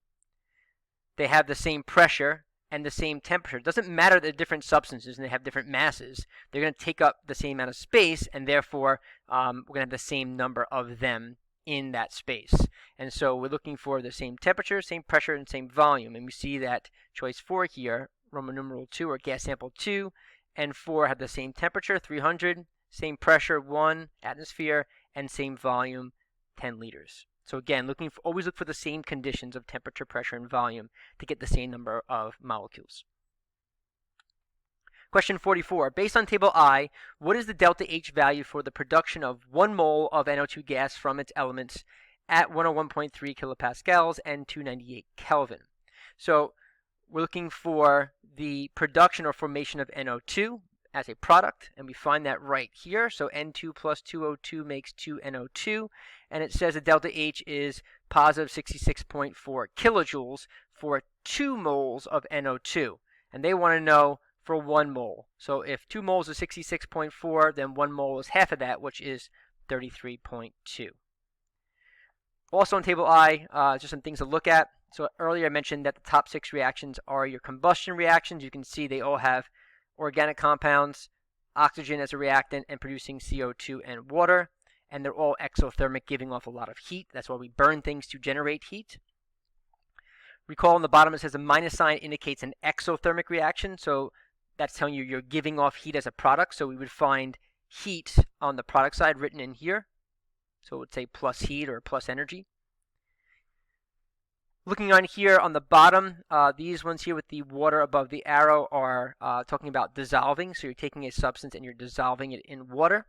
They have the same pressure and the same temperature. It doesn't matter that they're different substances and they have different masses. They're going to take up the same amount of space, and therefore we're going to have the same number of them in that space. And so we're looking for the same temperature, same pressure, and same volume. And we see that choice 4 here, Roman numeral 2 or gas sample 2 and 4 have the same temperature, 300, same pressure, 1 atmosphere, and same volume, 10 liters. So again, always look for the same conditions of temperature, pressure, and volume to get the same number of molecules. Question 44. Based on table I, what is the delta H value for the production of 1 mole of NO2 gas from its elements at 101.3 kilopascals and 298 Kelvin? So we're looking for the production or formation of NO2 as a product, and we find that right here. So N2 plus 2O2 makes 2NO2, and it says the delta H is positive 66.4 kilojoules for 2 moles of NO2. And they want to know for 1 mole. So if 2 moles is 66.4, then 1 mole is half of that, which is 33.2. Also in table I, just some things to look at. So earlier I mentioned that the top 6 reactions are your combustion reactions. You can see they all have organic compounds, oxygen as a reactant, and producing CO2 and water. And they're all exothermic, giving off a lot of heat. That's why we burn things to generate heat. Recall on the bottom it says the minus sign indicates an exothermic reaction. So that's telling you you're giving off heat as a product. So we would find heat on the product side written in here. So it would say plus heat or plus energy. Looking on here on the bottom, these ones here with the water above the arrow are talking about dissolving. So you're taking a substance and you're dissolving it in water.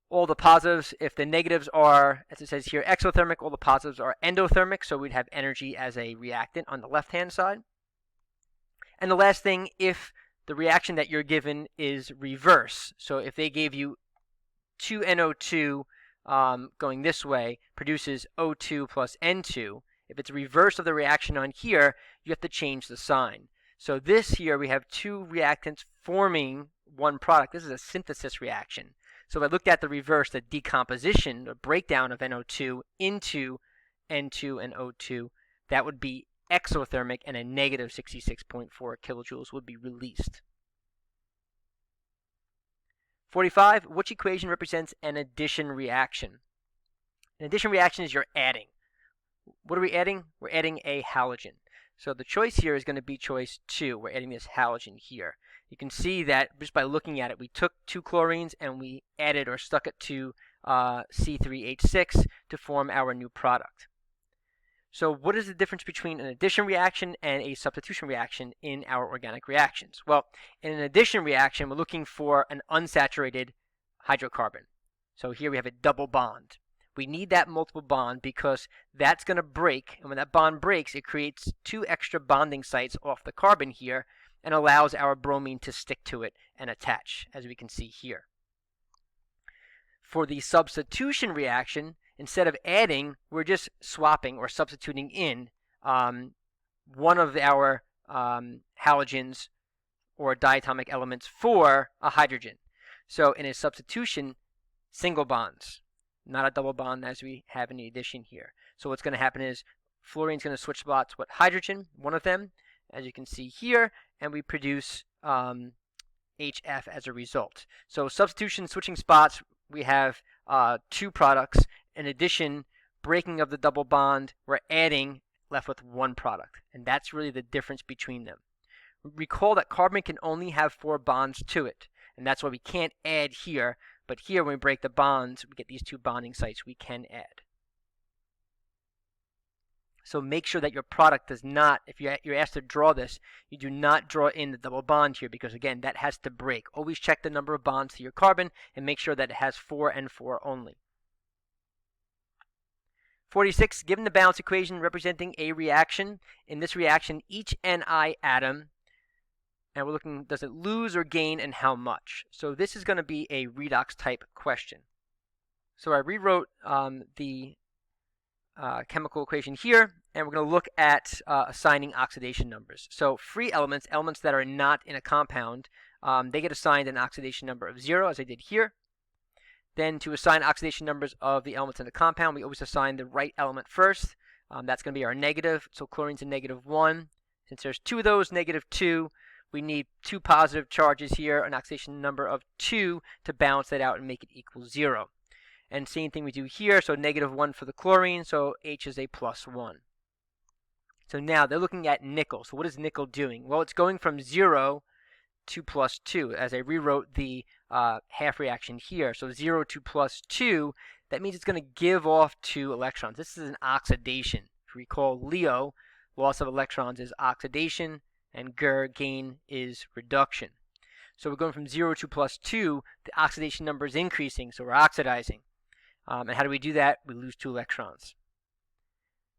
All the positives, if the negatives are, as it says here, exothermic, all the positives are endothermic. So we'd have energy as a reactant on the left-hand side. And the last thing, if the reaction that you're given is reverse. So if they gave you 2NO2 going this way produces O2 plus N2. If it's reverse of the reaction on here, you have to change the sign. So this here, we have 2 reactants forming 1 product. This is a synthesis reaction. So if I looked at the reverse, the decomposition, the breakdown of NO2 into N2 and O2, that would be exothermic, and a negative 66.4 kilojoules would be released. 45, which equation represents an addition reaction? An addition reaction is you're adding. What are we adding? We're adding a halogen. So the choice here is going to be choice 2. We're adding this halogen here. You can see that just by looking at it, we took 2 chlorines and we added or stuck it to C3H6 to form our new product. So what is the difference between an addition reaction and a substitution reaction in our organic reactions? Well, in an addition reaction, we're looking for an unsaturated hydrocarbon. So here we have a double bond. We need that multiple bond because that's going to break, and when that bond breaks, it creates 2 extra bonding sites off the carbon here and allows our bromine to stick to it and attach, as we can see here. For the substitution reaction, instead of adding, we're just swapping or substituting in one of our halogens or diatomic elements for a hydrogen. So in a substitution, single bonds, not a double bond as we have in the addition here. So what's going to happen is fluorine's going to switch spots with hydrogen, one of them, as you can see here, and we produce HF as a result. So substitution, switching spots, we have 2 products. In addition, breaking of the double bond, we're adding, left with 1 product. And that's really the difference between them. Recall that carbon can only have 4 bonds to it. And that's why we can't add here. But here, when we break the bonds, we get these 2 bonding sites we can add. So make sure that your product does not, if you're asked to draw this, you do not draw in the double bond here because, again, that has to break. Always check the number of bonds to your carbon and make sure that it has 4 and 4 only. 46, given the balance equation representing a reaction, in this reaction, each Ni atom, and we're looking, does it lose or gain and how much? So this is going to be a redox type question. So I rewrote the chemical equation here, and we're going to look at assigning oxidation numbers. So free elements, elements that are not in a compound, they get assigned an oxidation number of 0, as I did here. Then to assign oxidation numbers of the elements in the compound, we always assign the right element first. That's going to be our negative, so chlorine's a -1. Since there's 2 of those, -2, we need 2 positive charges here, an oxidation number of 2 to balance that out and make it equal 0. And same thing we do here, so -1 for the chlorine, so H is a +1. So now they're looking at nickel. So what is nickel doing? Well, it's going from 0 to +2, as I rewrote the half reaction here. So 0 to +2, that means it's going to give off 2 electrons. This is an oxidation. If you recall, Leo, loss of electrons is oxidation, and gain is reduction. So we're going from 0 to +2, the oxidation number is increasing, so we're oxidizing. And how do we do that? We lose 2 electrons.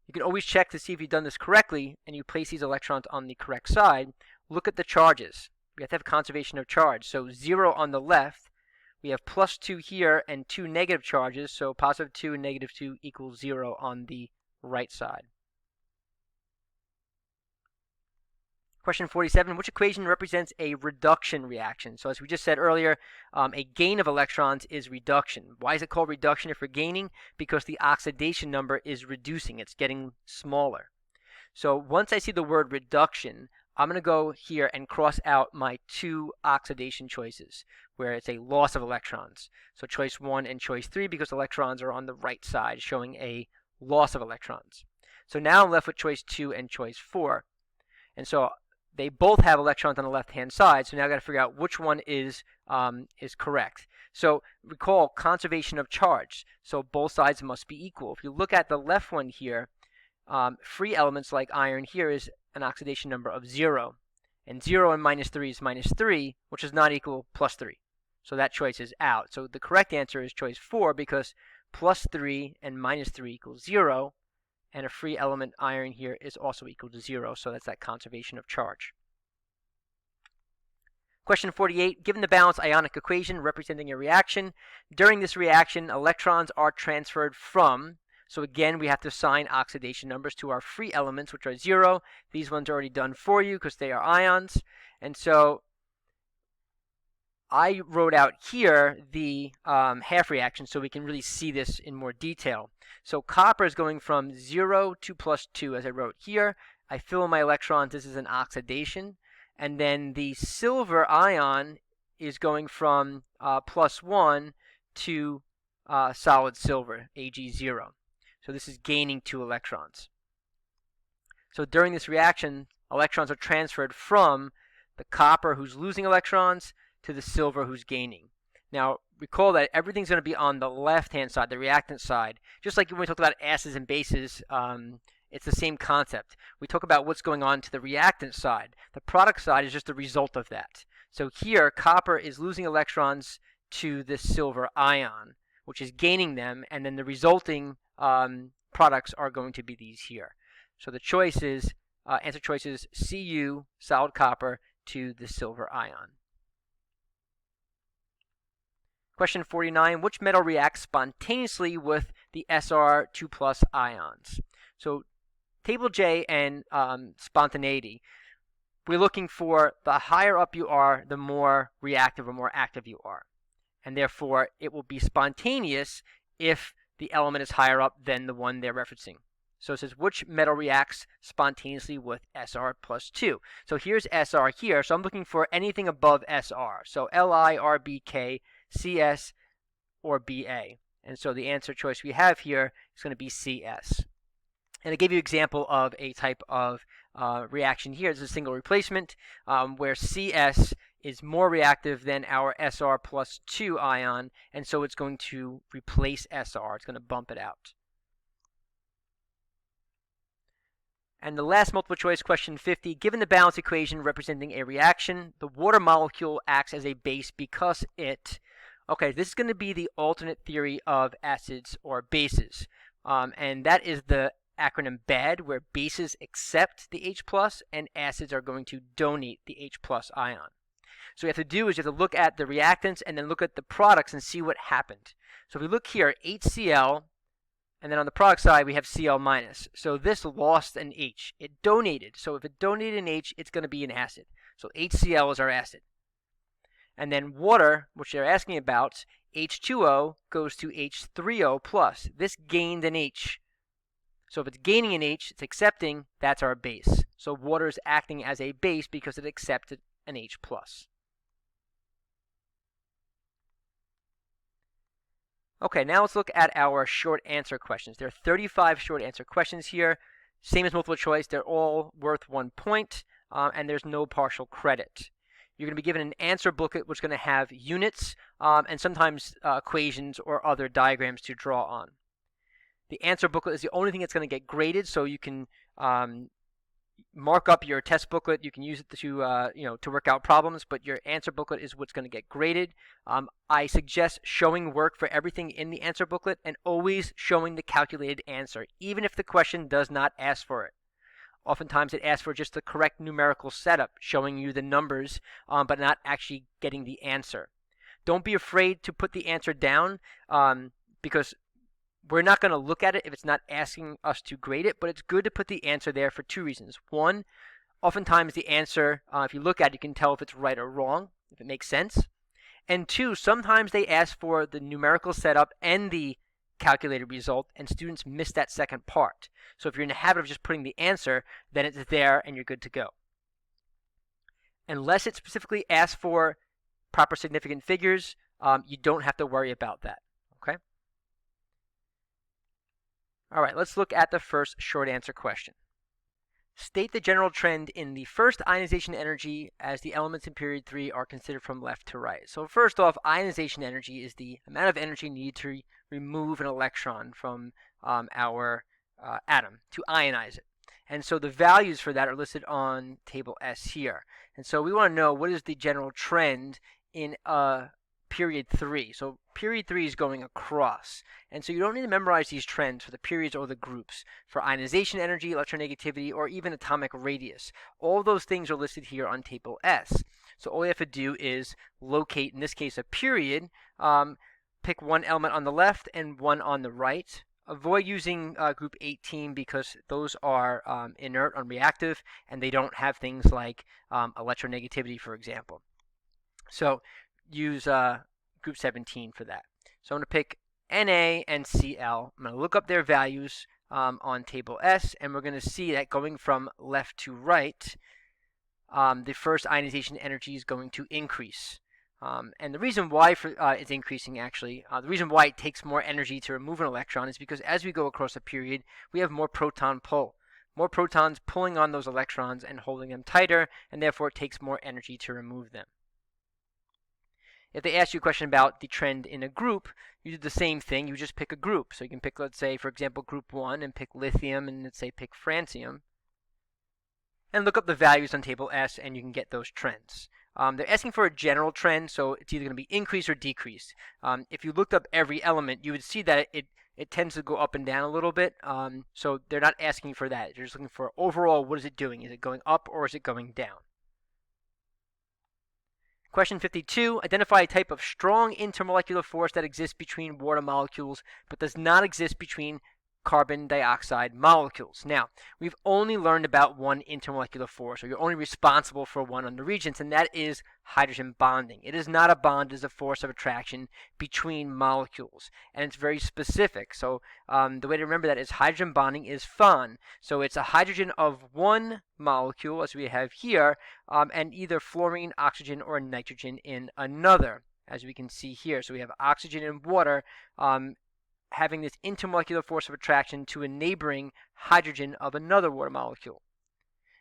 You can always check to see if you've done this correctly, and you place these electrons on the correct side. Look at the charges. We have to have conservation of charge. So 0 on the left, we have +2 here and 2 negative charges, so +2 and -2 equals 0 on the right side. Question 47, which equation represents a reduction reaction? So as we just said earlier, a gain of electrons is reduction. Why is it called reduction if we're gaining? Because the oxidation number is reducing. It's getting smaller. So once I see the word reduction, I'm going to go here and cross out my 2 oxidation choices, where it's a loss of electrons. So choice 1 and choice 3, because electrons are on the right side, showing a loss of electrons. So now I'm left with choice 2 and choice 4. And so they both have electrons on the left-hand side, so now I've got to figure out which one is correct. So recall conservation of charge. So both sides must be equal. If you look at the left one here, free elements like iron here is an oxidation number of 0. And 0 and -3 is -3, which is not equal +3. So that choice is out. So the correct answer is choice 4, because +3 and -3 equals 0. And a free element, iron, here is also equal to 0, so that's that conservation of charge. Question 48, given the balanced ionic equation representing a reaction, during this reaction, electrons are transferred from, so again, we have to assign oxidation numbers to our free elements, which are 0. These ones are already done for you because they are ions. And so I wrote out here the half reaction so we can really see this in more detail. So copper is going from 0 to +2, as I wrote here. I fill in my electrons. This is an oxidation. And then the silver ion is going from +1 to solid silver, Ag0. So this is gaining 2 electrons. So during this reaction, electrons are transferred from the copper, who's losing electrons, to the silver, who's gaining. Now, recall that everything's going to be on the left-hand side, the reactant side. Just like when we talked about acids and bases, it's the same concept. We talk about what's going on to the reactant side. The product side is just the result of that. So here, copper is losing electrons to this silver ion, which is gaining them, and then the resulting products are going to be these here. So the choice is, answer choice is Cu, solid copper, to the silver ion. Question 49, which metal reacts spontaneously with the Sr2+ ions? So table J and spontaneity, we're looking for the higher up you are, the more reactive or more active you are. And therefore, it will be spontaneous if the element is higher up than the one they're referencing. So it says, which metal reacts spontaneously with Sr+2? So here's Sr here, so I'm looking for anything above Sr. So Li, Rbk, Cs, or Ba. And so the answer choice we have here is going to be Cs. And I gave you an example of a type of reaction here. This is a single replacement where Cs is more reactive than our Sr+2 ion, and so it's going to replace Sr. It's going to bump it out. And the last multiple choice, question 50, given the balance equation representing a reaction, the water molecule acts as a base because it... Okay, this is going to be the alternate theory of acids or bases, and that is the acronym BAD, where bases accept the H+, and acids are going to donate the H+ ion. So what you have to do is you have to look at the reactants and then look at the products and see what happened. So if we look here, HCl, and then on the product side we have Cl-. So this lost an H. It donated. So if it donated an H, it's going to be an acid. So HCl is our acid. And then water, which they're asking about, H2O goes to H3O+. This gained an H. So if it's gaining an H, it's accepting, that's our base. So water is acting as a base because it accepted an H+. Okay, now let's look at our short answer questions. There are 35 short answer questions here. Same as multiple choice, they're all worth 1 point, and there's no partial credit. You're going to be given an answer booklet which is going to have units and sometimes equations or other diagrams to draw on. The answer booklet is the only thing that's going to get graded, so you can mark up your test booklet. You can use it to work out problems, but your answer booklet is what's going to get graded. I suggest showing work for everything in the answer booklet and always showing the calculated answer, even if the question does not ask for it. Oftentimes it asks for just the correct numerical setup, showing you the numbers, but not actually getting the answer. Don't be afraid to put the answer down because we're not going to look at it if it's not asking us to grade it, but it's good to put the answer there for 2 reasons. One, oftentimes the answer, if you look at it, you can tell if it's right or wrong, if it makes sense. And 2, sometimes they ask for the numerical setup and the calculated result, and students miss that second part. So if you're in the habit of just putting the answer, then it's there and you're good to go. Unless it specifically asks for proper significant figures, you don't have to worry about that. Okay? All right, let's look at the first short answer question. State the general trend in the first ionization energy as the elements in period 3 are considered from left to right. So first off, ionization energy is the amount of energy needed to remove an electron from our atom, to ionize it. And so the values for that are listed on table S here. And so we want to know what is the general trend in period 3. So period 3 is going across. And so you don't need to memorize these trends for the periods or the groups. For ionization energy, electronegativity, or even atomic radius. All those things are listed here on table S. So all you have to do is locate, in this case, a period. Pick one element on the left and one on the right. Avoid using group 18 because those are inert, unreactive, and they don't have things like electronegativity, for example. So use group 17 for that. So I'm going to pick Na and Cl. I'm going to look up their values on table S, and we're going to see that going from left to right, the first ionization energy is going to increase. And the reason why it's increasing, actually, the reason why it takes more energy to remove an electron is because as we go across a period, we have more proton pull. More protons pulling on those electrons and holding them tighter, and therefore it takes more energy to remove them. If they ask you a question about the trend in a group, you do the same thing. You just pick a group. So you can pick, let's say, for example, group 1 and pick lithium, and let's say pick francium, and look up the values on table S, and you can get those trends. They're asking for a general trend, so it's either going to be increase or decrease. If you looked up every element, you would see that it tends to go up and down a little bit. So they're not asking for that. They're just looking for overall, what is it doing? Is it going up or is it going down? Question 52, identify a type of strong intermolecular force that exists between water molecules but does not exist between carbon dioxide molecules. Now, we've only learned about one intermolecular force, or you're only responsible for one on the Regents, and that is hydrogen bonding. It is not a bond, it is a force of attraction between molecules, and it's very specific. So the way to remember that is hydrogen bonding is fun. So it's a hydrogen of one molecule, as we have here, and either fluorine, oxygen, or nitrogen in another, as we can see here. So we have oxygen and water having this intermolecular force of attraction to a neighboring hydrogen of another water molecule.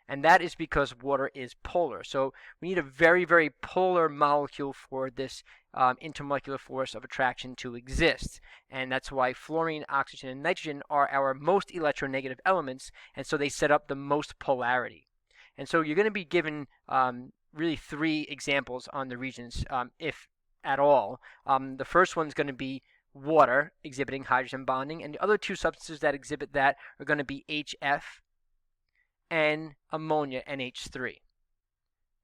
And that is because water is polar. So we need a very, very polar molecule for this intermolecular force of attraction to exist. And that's why fluorine, oxygen, and nitrogen are our most electronegative elements, and so they set up the most polarity. And so you're going to be given really 3 examples on the Regents, if at all. The first one's going to be water exhibiting hydrogen bonding, and the other 2 substances that exhibit that are going to be HF and ammonia, NH3.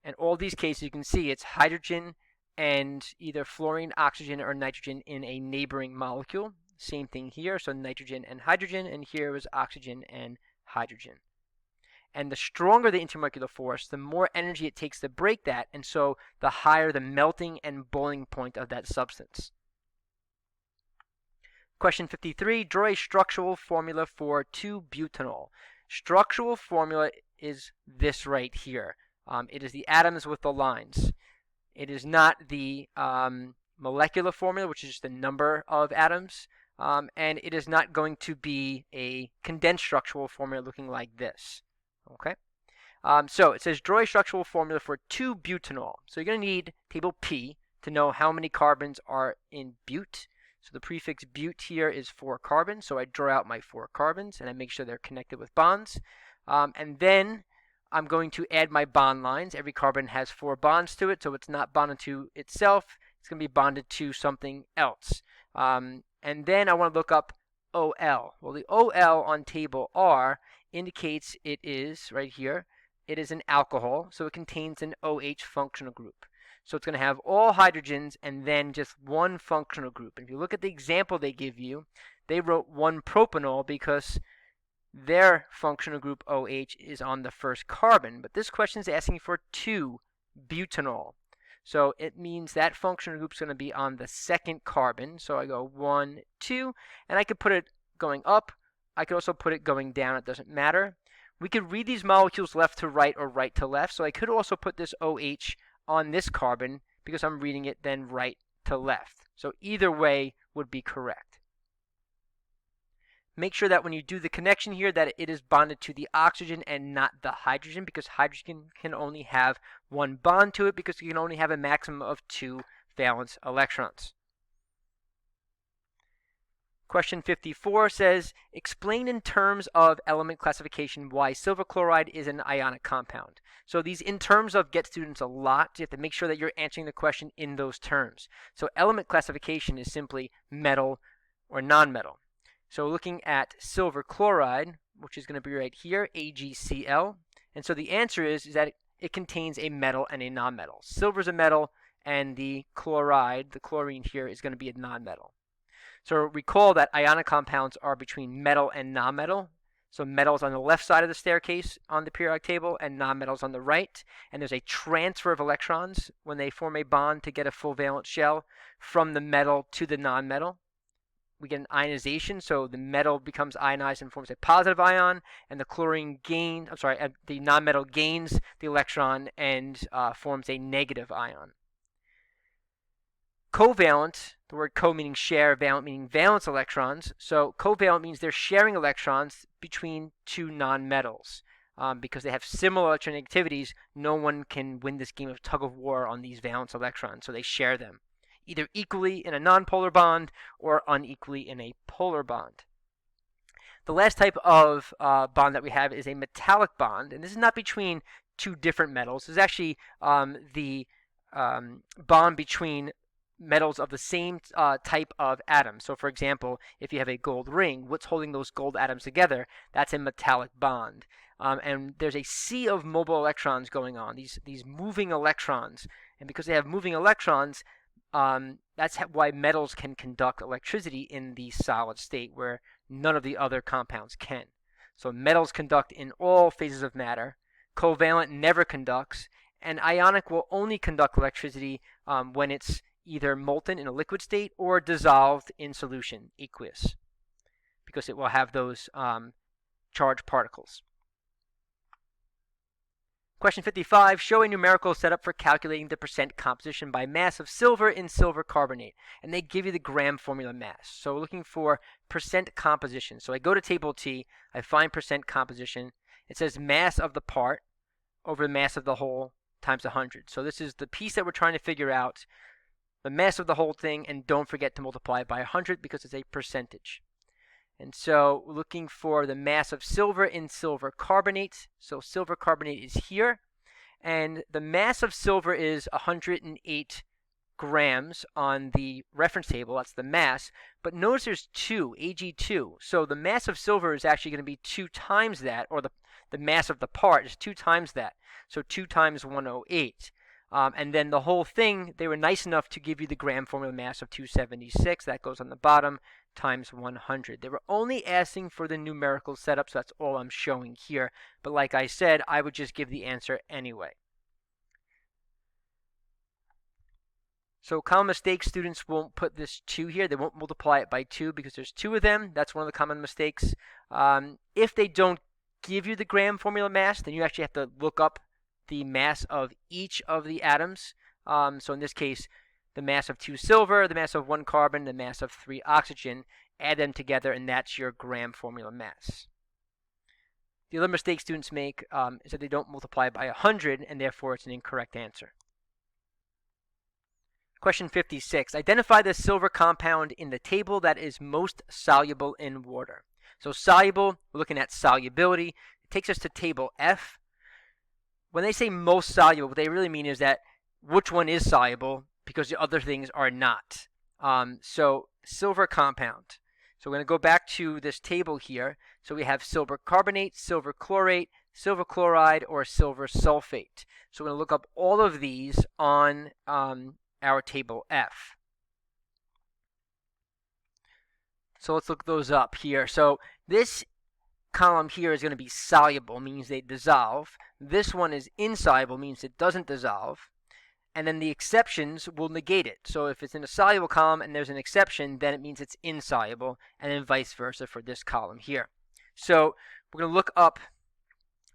And all these cases, you can see it's hydrogen and either fluorine, oxygen, or nitrogen in a neighboring molecule. Same thing here, so nitrogen and hydrogen, and here was oxygen and hydrogen. And the stronger the intermolecular force, the more energy it takes to break that, and so the higher the melting and boiling point of that substance. Question 53, draw a structural formula for 2-butanol. Structural formula is this right here. It is the atoms with the lines. It is not the molecular formula, which is just the number of atoms, and it is not going to be a condensed structural formula looking like this. Okay? So it says draw a structural formula for 2-butanol. So you're going to need table P to know how many carbons are in but. So the prefix but here is 4 carbons, so I draw out my 4 carbons and I make sure they're connected with bonds. And then I'm going to add my bond lines. Every carbon has 4 bonds to it, so it's not bonded to itself. It's going to be bonded to something else. And then I want to look up OL. Well, the OL on table R indicates it is, right here, it is an alcohol, so it contains an OH functional group. So it's going to have all hydrogens and then just one functional group. And if you look at the example they give you, they wrote 1-propanol because their functional group OH is on the first carbon. But this question is asking for 2-butanol. So it means that functional group is going to be on the second carbon. So I go 1, 2, and I could put it going up. I could also put it going down. It doesn't matter. We could read these molecules left to right or right to left. So I could also put this OH on this carbon because I'm reading it then right to left. So either way would be correct. Make sure that when you do the connection here that it is bonded to the oxygen and not the hydrogen, because hydrogen can only have 1 bond to it because you can only have a maximum of 2 valence electrons. Question 54 says, explain in terms of element classification why silver chloride is an ionic compound. So these in terms of get students a lot. So you have to make sure that you're answering the question in those terms. So element classification is simply metal or nonmetal. So looking at silver chloride, which is going to be right here, AgCl. And so the answer is that it contains a metal and a nonmetal. Silver is a metal, and the chloride, the chlorine here, is going to be a nonmetal. So recall that ionic compounds are between metal and nonmetal. So metal is on the left side of the staircase on the periodic table, and nonmetal is on the right. And there's a transfer of electrons when they form a bond to get a full valence shell from the metal to the nonmetal. We get an ionization, so the metal becomes ionized and forms a positive ion, and the the nonmetal gains the electron and forms a negative ion. Covalent, the word co meaning share, valent meaning valence electrons. So covalent means they're sharing electrons between 2 nonmetals. Because they have similar electronegativities, no one can win this game of tug of war on these valence electrons, so they share them. either equally in a nonpolar bond or unequally in a polar bond. The last type of bond that we have is a metallic bond, and this is not between two different metals. This is actually the bond between metals of the same type of atom. So for example, if you have a gold ring, what's holding those gold atoms together? That's a metallic bond. And there's a sea of mobile electrons going on, these moving electrons. And because they have moving electrons, that's why metals can conduct electricity in the solid state, where none of the other compounds can. So metals conduct in all phases of matter. Covalent never conducts. And ionic will only conduct electricity when it's either molten in a liquid state or dissolved in solution, aqueous, because it will have those charged particles. Question 55, show a numerical setup for calculating the percent composition by mass of silver in silver carbonate. And they give you the gram formula mass. So we're looking for percent composition. So I go to table T, I find percent composition. It says mass of the part over the mass of the whole times 100. So this is the piece that we're trying to figure out, the mass of the whole thing, and don't forget to multiply it by 100 because it's a percentage. And so we're looking for the mass of silver in silver carbonate. So silver carbonate is here. And the mass of silver is 108 grams on the reference table. That's the mass. But notice there's 2, Ag2. So the mass of silver is actually going to be 2 times that, or the mass of the part is 2 times that. So 2 times 108. And then the whole thing, they were nice enough to give you the gram formula mass of 276. That goes on the bottom, times 100. They were only asking for the numerical setup, so that's all I'm showing here. But like I said, I would just give the answer anyway. So common mistake, students won't put this 2 here. They won't multiply it by 2 because there's 2 of them. That's one of the common mistakes. If they don't give you the gram formula mass, then you actually have to look up the mass of each of the atoms. So in this case, the mass of 2 silver, the mass of 1 carbon, the mass of 3 oxygen, add them together, and that's your gram formula mass. The other mistake students make is that they don't multiply by 100, and therefore it's an incorrect answer. Question 56. Identify the silver compound in the table that is most soluble in water. So soluble, we're looking at solubility. It takes us to table F. When they say most soluble, what they really mean is that which one is soluble because the other things are not. So silver compound. So we're going to go back to this table here. So we have silver carbonate, silver chlorate, silver chloride, or silver sulfate. So we're going to look up all of these on our table F. So let's look those up here. So this column here is going to be soluble, means they dissolve. This one is insoluble, means it doesn't dissolve. And then the exceptions will negate it. So if it's in a soluble column and there's an exception, then it means it's insoluble, and then vice versa for this column here. So we're going to look up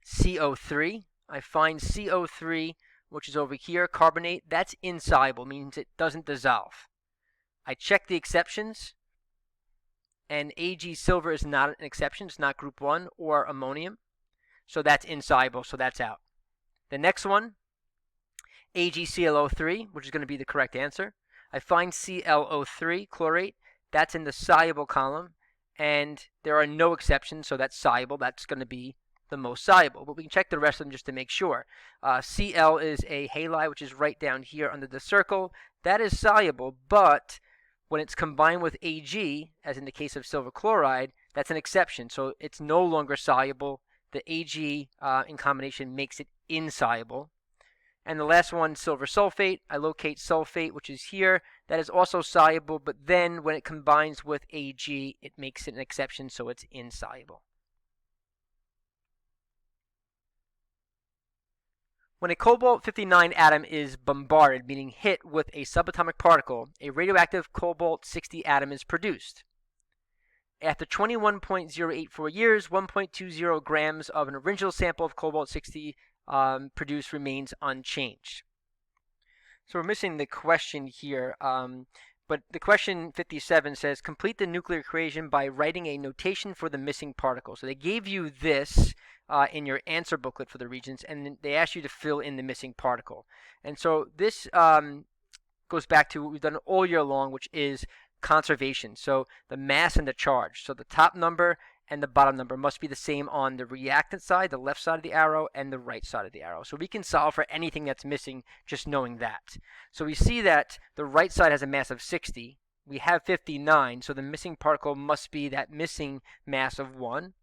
CO3. I find CO3, which is over here, carbonate. That's insoluble, means it doesn't dissolve. I check the exceptions, and Ag silver is not an exception. It's not group 1 or ammonium. So that's insoluble, so that's out. The next one, AgClO3, which is going to be the correct answer. I find ClO3, chlorate. That's in the soluble column, and there are no exceptions, so that's soluble. That's going to be the most soluble. But we can check the rest of them just to make sure. Cl is a halide, which is right down here under the circle. That is soluble, but when it's combined with Ag, as in the case of silver chloride, that's an exception. So it's no longer soluble. The Ag in combination makes it insoluble. And the last one, silver sulfate. I locate sulfate, which is here. That is also soluble, but then when it combines with Ag, it makes it an exception, so it's insoluble. When a cobalt-59 atom is bombarded, meaning hit with a subatomic particle, a radioactive cobalt-60 atom is produced. After 21.084 years, 1.20 grams of an original sample of cobalt-60 produced remains unchanged. So we're missing the question here, but the question 57 says, complete the nuclear equation by writing a notation for the missing particle. So they gave you this in your answer booklet for the Regents, and they asked you to fill in the missing particle. And so this goes back to what we've done all year long, which is conservation. So the mass and the charge. So the top number and the bottom number must be the same on the reactant side, the left side of the arrow, and the right side of the arrow. So we can solve for anything that's missing just knowing that. So we see that the right side has a mass of 60. We have 59, so the missing particle must be that missing mass of 1.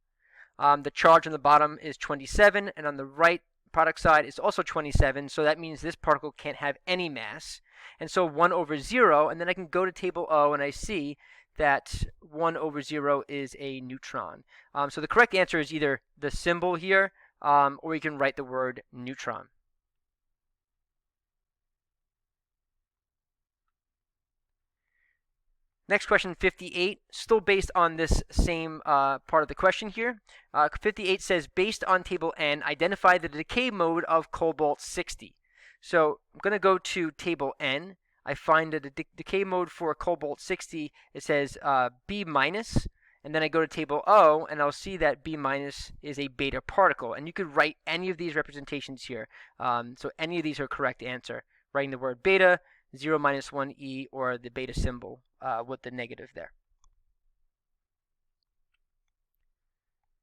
The charge on the bottom is 27, and on the right product side is also 27, so that means this particle can't have any mass. And so 1 over 0, and then I can go to table O, and I see that 1 over 0 is a neutron. So the correct answer is either the symbol here, or you can write the word neutron. Next question, 58, still based on this same part of the question here. 58 says, based on table N, identify the decay mode of cobalt-60. So I'm going to go to table N. I find that the decay mode for cobalt-60, it says B minus, and then I go to table O, and I'll see that B minus is a beta particle. And you could write any of these representations here. So any of these are correct answer. Writing the word beta, 0 minus 1e, or the beta symbol with the negative there.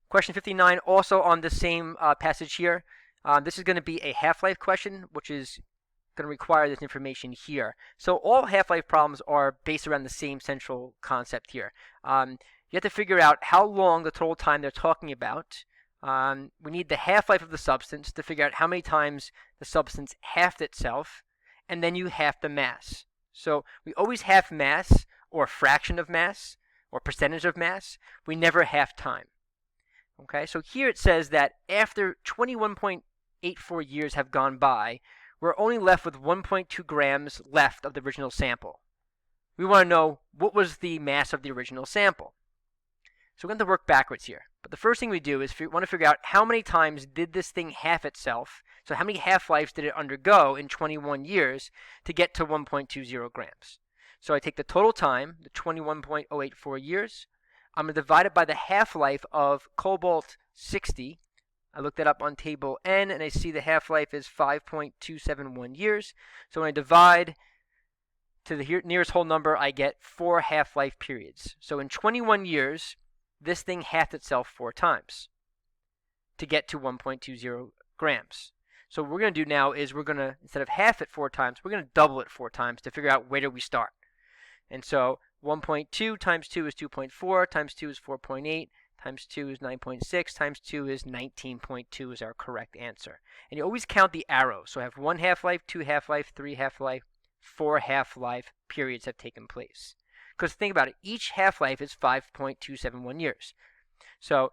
Question 59, also on the same passage here. This is going to be a half-life question, which is going to require this information here. So all half-life problems are based around the same central concept here. You have to figure out how long the total time they're talking about. We need the half-life of the substance to figure out how many times the substance halved itself, and then you half the mass. So we always half mass, or fraction of mass, or percentage of mass. We never half time. Okay, so here it says that after 21.84 years have gone by, we're only left with 1.2 grams left of the original sample. We want to know what was the mass of the original sample. So we're going to work backwards here. But the first thing we do is we want to figure out how many times did this thing half itself. So how many half-lives did it undergo in 21 years to get to 1.20 grams? So I take the total time, the 21.084 years. I'm going to divide it by the half-life of cobalt-60. I looked that up on table N, and I see the half-life is 5.271 years. So when I divide to the nearest whole number, I get 4 half-life periods. So in 21 years, this thing halved itself 4 times to get to 1.20 grams. So what we're going to do now is we're going to, instead of half it 4 times, we're going to double it 4 times to figure out where do we start. And so 1.2 times 2 is 2.4, times 2 is 4.8, times 2 is 9.6, times 2 is 19.2 is our correct answer. And you always count the arrows. So I have 1 half-life, 2 half-life, 3 half-life, 4 half-life periods have taken place. Because think about it, each half-life is 5.271 years. So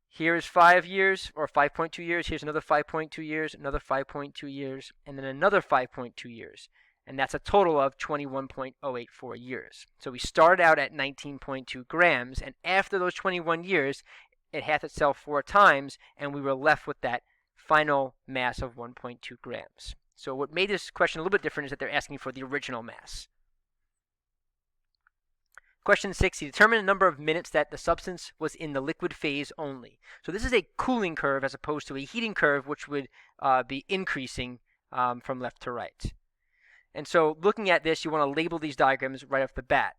here is 5 years, or 5.2 years. Here's another 5.2 years, another 5.2 years, and then another 5.2 years. And that's a total of 21.084 years. So we started out at 19.2 grams, and after those 21 years, it halved itself 4 times, and we were left with that final mass of 1.2 grams. So what made this question a little bit different is that they're asking for the original mass. Question 60, determine the number of minutes that the substance was in the liquid phase only. So this is a cooling curve as opposed to a heating curve, which would be increasing from left to right. And so looking at this, you want to label these diagrams right off the bat.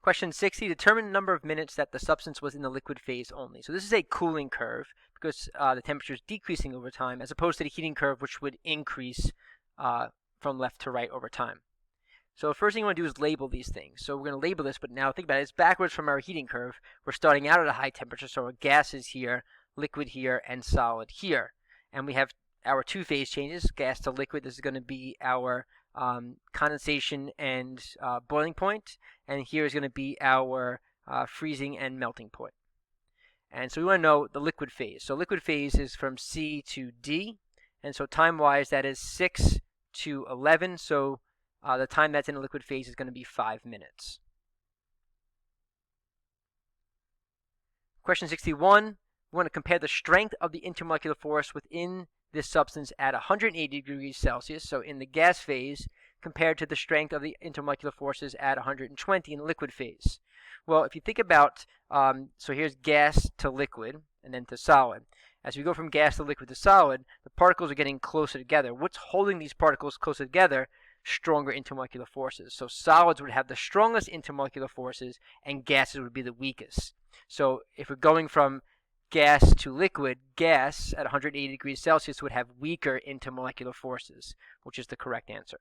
Question 60, determine the number of minutes that the substance was in the liquid phase only. So this is a cooling curve because the temperature is decreasing over time as opposed to the heating curve, which would increase from left to right over time. So the first thing you want to do is label these things. So we're going to label this, but now think about it. It's backwards from our heating curve. We're starting out at a high temperature, so our gas is here, liquid here, and solid here. And we have our 2 phase changes, gas to liquid. This is going to be our condensation and boiling point. And here is going to be our freezing and melting point. And so we want to know the liquid phase. So liquid phase is from C to D. And so time-wise, that is 6 to 11. So the time that's in a liquid phase is going to be 5 minutes. Question 61, we want to compare the strength of the intermolecular force within this substance at 180 degrees Celsius, so in the gas phase, compared to the strength of the intermolecular forces at 120 in the liquid phase. Well, if you think about, so here's gas to liquid and then to solid. As we go from gas to liquid to solid, the particles are getting closer together. What's holding these particles closer together? Stronger intermolecular forces. So solids would have the strongest intermolecular forces and gases would be the weakest. So if we're going from gas to liquid, gas at 180 degrees Celsius would have weaker intermolecular forces, which is the correct answer.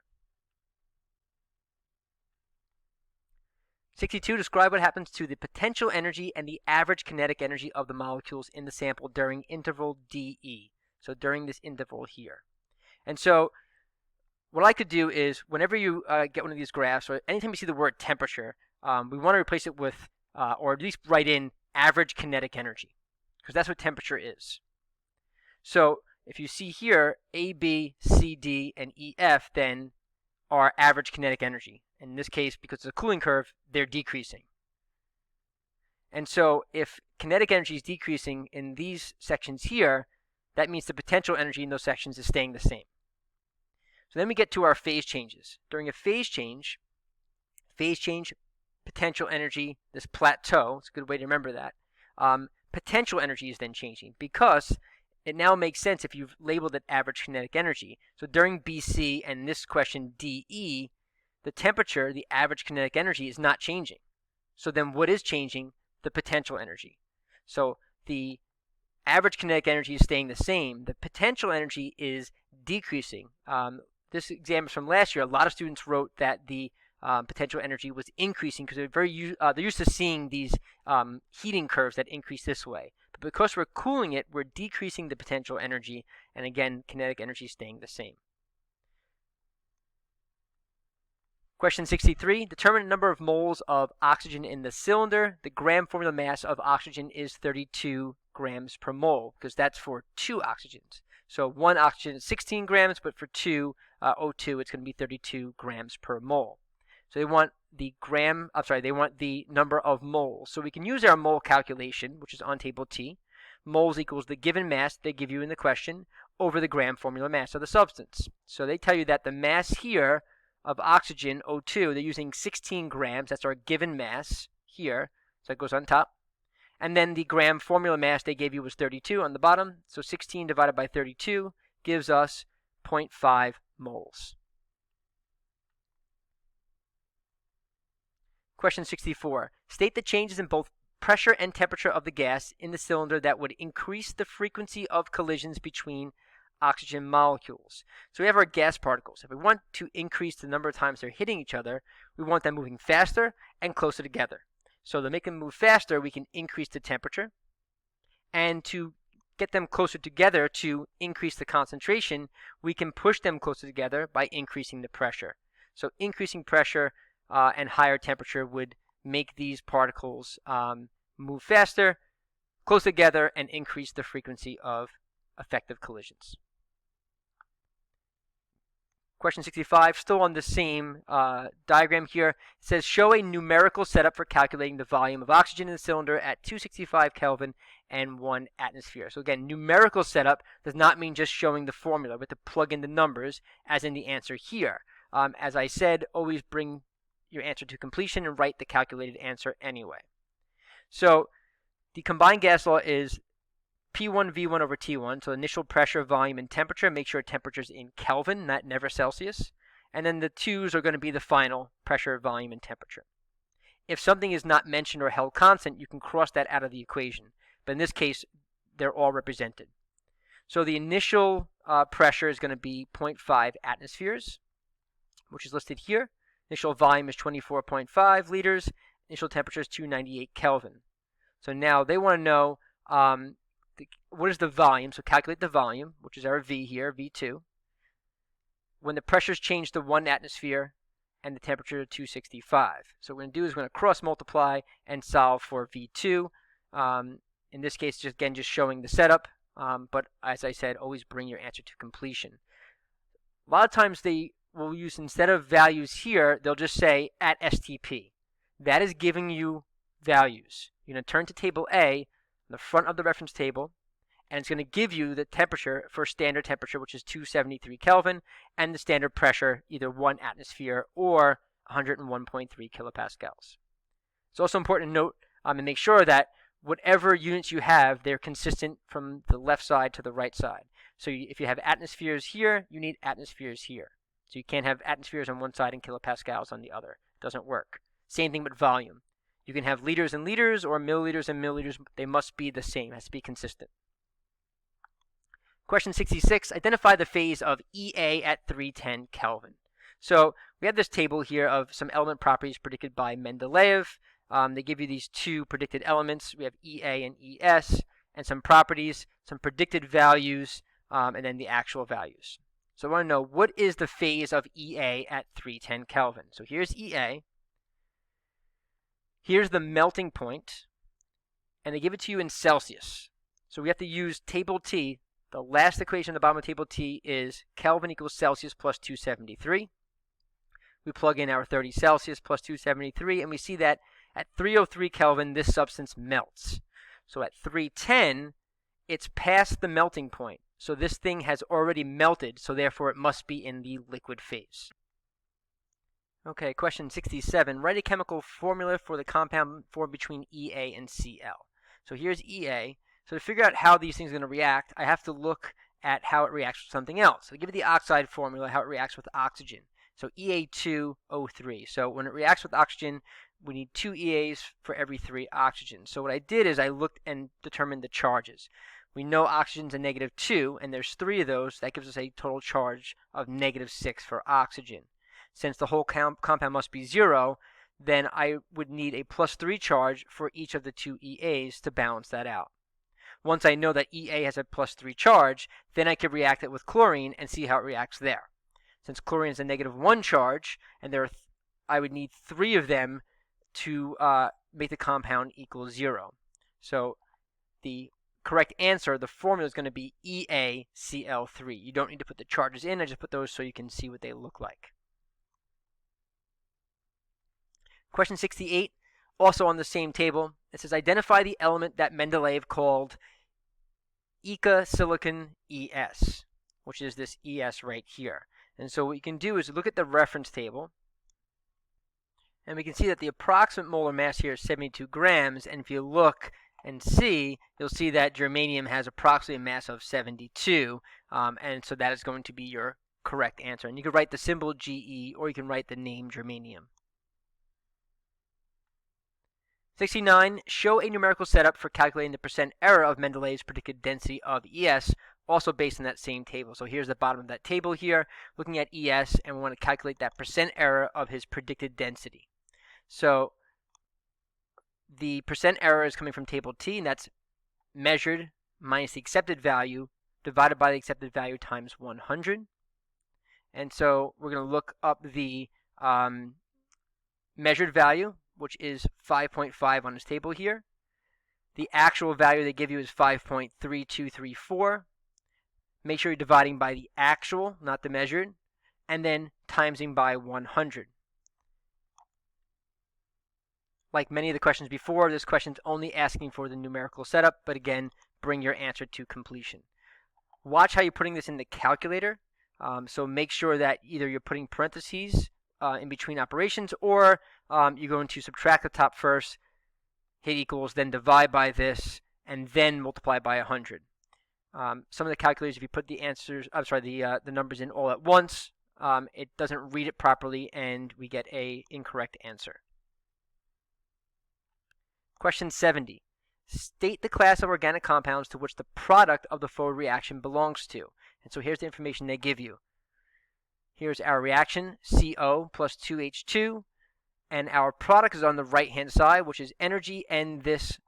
62, describe what happens to the potential energy and the average kinetic energy of the molecules in the sample during interval DE. So during this interval here. And so what I could do is whenever you get one of these graphs, or anytime you see the word temperature, we want to replace it with, or at least write in average kinetic energy, because that's what temperature is. So if you see here, A, B, C, D, and E, F, then are average kinetic energy. In this case, because it's a cooling curve, they're decreasing. And so if kinetic energy is decreasing in these sections here, that means the potential energy in those sections is staying the same. So then we get to our phase changes. During a phase change, potential energy, this plateau, it's a good way to remember that, potential energy is then changing because it now makes sense if you've labeled it average kinetic energy. So during BC and this question DE, the temperature, the average kinetic energy, is not changing. So then what is changing? The potential energy. So the average kinetic energy is staying the same. The potential energy is decreasing. This exam is from last year. A lot of students wrote that the potential energy was increasing because they're used to seeing these heating curves that increase this way. But because we're cooling it, we're decreasing the potential energy, and again, kinetic energy is staying the same. Question 63, determine the number of moles of oxygen in the cylinder. The gram formula mass of oxygen is 32 grams per mole, because that's for 2 oxygens. So 1 oxygen is 16 grams, but for 2 O2, it's going to be 32 grams per mole. So they want the number of moles. So we can use our mole calculation, which is on table T. Moles equals the given mass they give you in the question over the gram formula mass of the substance. So they tell you that the mass here of oxygen, O2, they're using 16 grams. That's our given mass here. So that goes on top. And then the gram formula mass they gave you was 32 on the bottom. So 16 divided by 32 gives us 0.5 moles. Question 64. State the changes in both pressure and temperature of the gas in the cylinder that would increase the frequency of collisions between oxygen molecules. So we have our gas particles. If we want to increase the number of times they're hitting each other, we want them moving faster and closer together. So to make them move faster, we can increase the temperature. And to get them closer together to increase the concentration, we can push them closer together by increasing the pressure. So increasing pressure and higher temperature would make these particles move faster, close together, and increase the frequency of effective collisions. Question 65, still on the same diagram here. It says, show a numerical setup for calculating the volume of oxygen in the cylinder at 265 Kelvin and 1 atmosphere. So again, numerical setup does not mean just showing the formula. We have to plug in the numbers as in the answer here. As I said, always bring your answer to completion and write the calculated answer anyway. So the combined gas law is P1 V1 over T1, so initial pressure, volume, and temperature. Make sure temperature's in Kelvin, not never Celsius. And then the 2's are going to be the final pressure, volume, and temperature. If something is not mentioned or held constant, you can cross that out of the equation. But in this case, they're all represented. So the initial pressure is going to be 0.5 atmospheres, which is listed here. Initial volume is 24.5 liters. Initial temperature is 298 Kelvin. So now they want to know what is the volume. So calculate the volume, which is our V here, V2. When the pressures change to 1 atmosphere and the temperature to 265. So what we're going to do is we're going to cross multiply and solve for V2. In this case, just showing the setup. But as I said, always bring your answer to completion. A lot of times they will use, instead of values here, they'll just say at STP. That is giving you values. You're going to turn to table A, the front of the reference table, and it's going to give you the temperature for standard temperature, which is 273 Kelvin, and the standard pressure, either 1 atmosphere or 101.3 kilopascals. It's also important to note and make sure that whatever units you have, they're consistent from the left side to the right side. So if you have atmospheres here, you need atmospheres here. So you can't have atmospheres on one side and kilopascals on the other. It doesn't work. Same thing with volume. You can have liters and liters or milliliters and milliliters. They must be the same. It has to be consistent. Question 66, identify the phase of EA at 310 Kelvin. So we have this table here of some element properties predicted by Mendeleev. They give you these two predicted elements. We have EA and ES, and some properties, some predicted values, and then the actual values. So I want to know, what is the phase of EA at 310 Kelvin? So here's EA. Here's the melting point, and they give it to you in Celsius. So we have to use table T. The last equation at the bottom of table T is Kelvin equals Celsius plus 273. We plug in our 30 Celsius plus 273, and we see that at 303 Kelvin, this substance melts. So at 310, it's past the melting point. So this thing has already melted, so therefore it must be in the liquid phase. Okay, question 67. Write a chemical formula for the compound formed between EA and Cl. So here's EA. So to figure out how these things are going to react, I have to look at how it reacts with something else. So give it the oxide formula, how it reacts with oxygen. So EA2O3. So when it reacts with oxygen, we need 2 EAs for every 3 oxygens. So what I did is I looked and determined the charges. We know oxygen's a -2, and there's 3 of those. That gives us a total charge of -6 for oxygen. Since the whole compound must be 0, then I would need a +3 charge for each of the 2 EAs to balance that out. Once I know that EA has a +3 charge, then I could react it with chlorine and see how it reacts there. Since chlorine is a -1 charge, and I would need 3 of them to make the compound equal 0. So the correct answer, the formula, is going to be EaCl3. You don't need to put the charges in. I just put those so you can see what they look like. Question 68, also on the same table. It says, identify the element that Mendeleev called silicon ES, which is this ES right here. And so what you can do is look at the reference table, and we can see that the approximate molar mass here is 72 grams. And if you look and see, you'll see that germanium has approximately a mass of 72. And so that is going to be your correct answer. And you can write the symbol GE, or you can write the name germanium. 69, show a numerical setup for calculating the percent error of Mendeleev's predicted density of ES, also based on that same table. So here's the bottom of that table here, looking at ES, and we want to calculate that percent error of his predicted density. So the percent error is coming from table T, and that's measured minus the accepted value divided by the accepted value times 100. And so we're going to look up the measured value, which is 5.5 on this table here. The actual value they give you is 5.3234. Make sure you're dividing by the actual, not the measured, and then timesing by 100. Like many of the questions before, this question's only asking for the numerical setup, but again, bring your answer to completion. Watch how you're putting this in the calculator. So make sure that either you're putting parentheses in between operations, or you're going to subtract the top first, hit equals, then divide by this, and then multiply by 100. Some of the calculators, if you put the numbers in all at once, it doesn't read it properly, and we get a incorrect answer. Question 70. State the class of organic compounds to which the product of the forward reaction belongs to. And so here's the information they give you. Here's our reaction, CO plus 2H2, and our product is on the right-hand side, which is energy, and this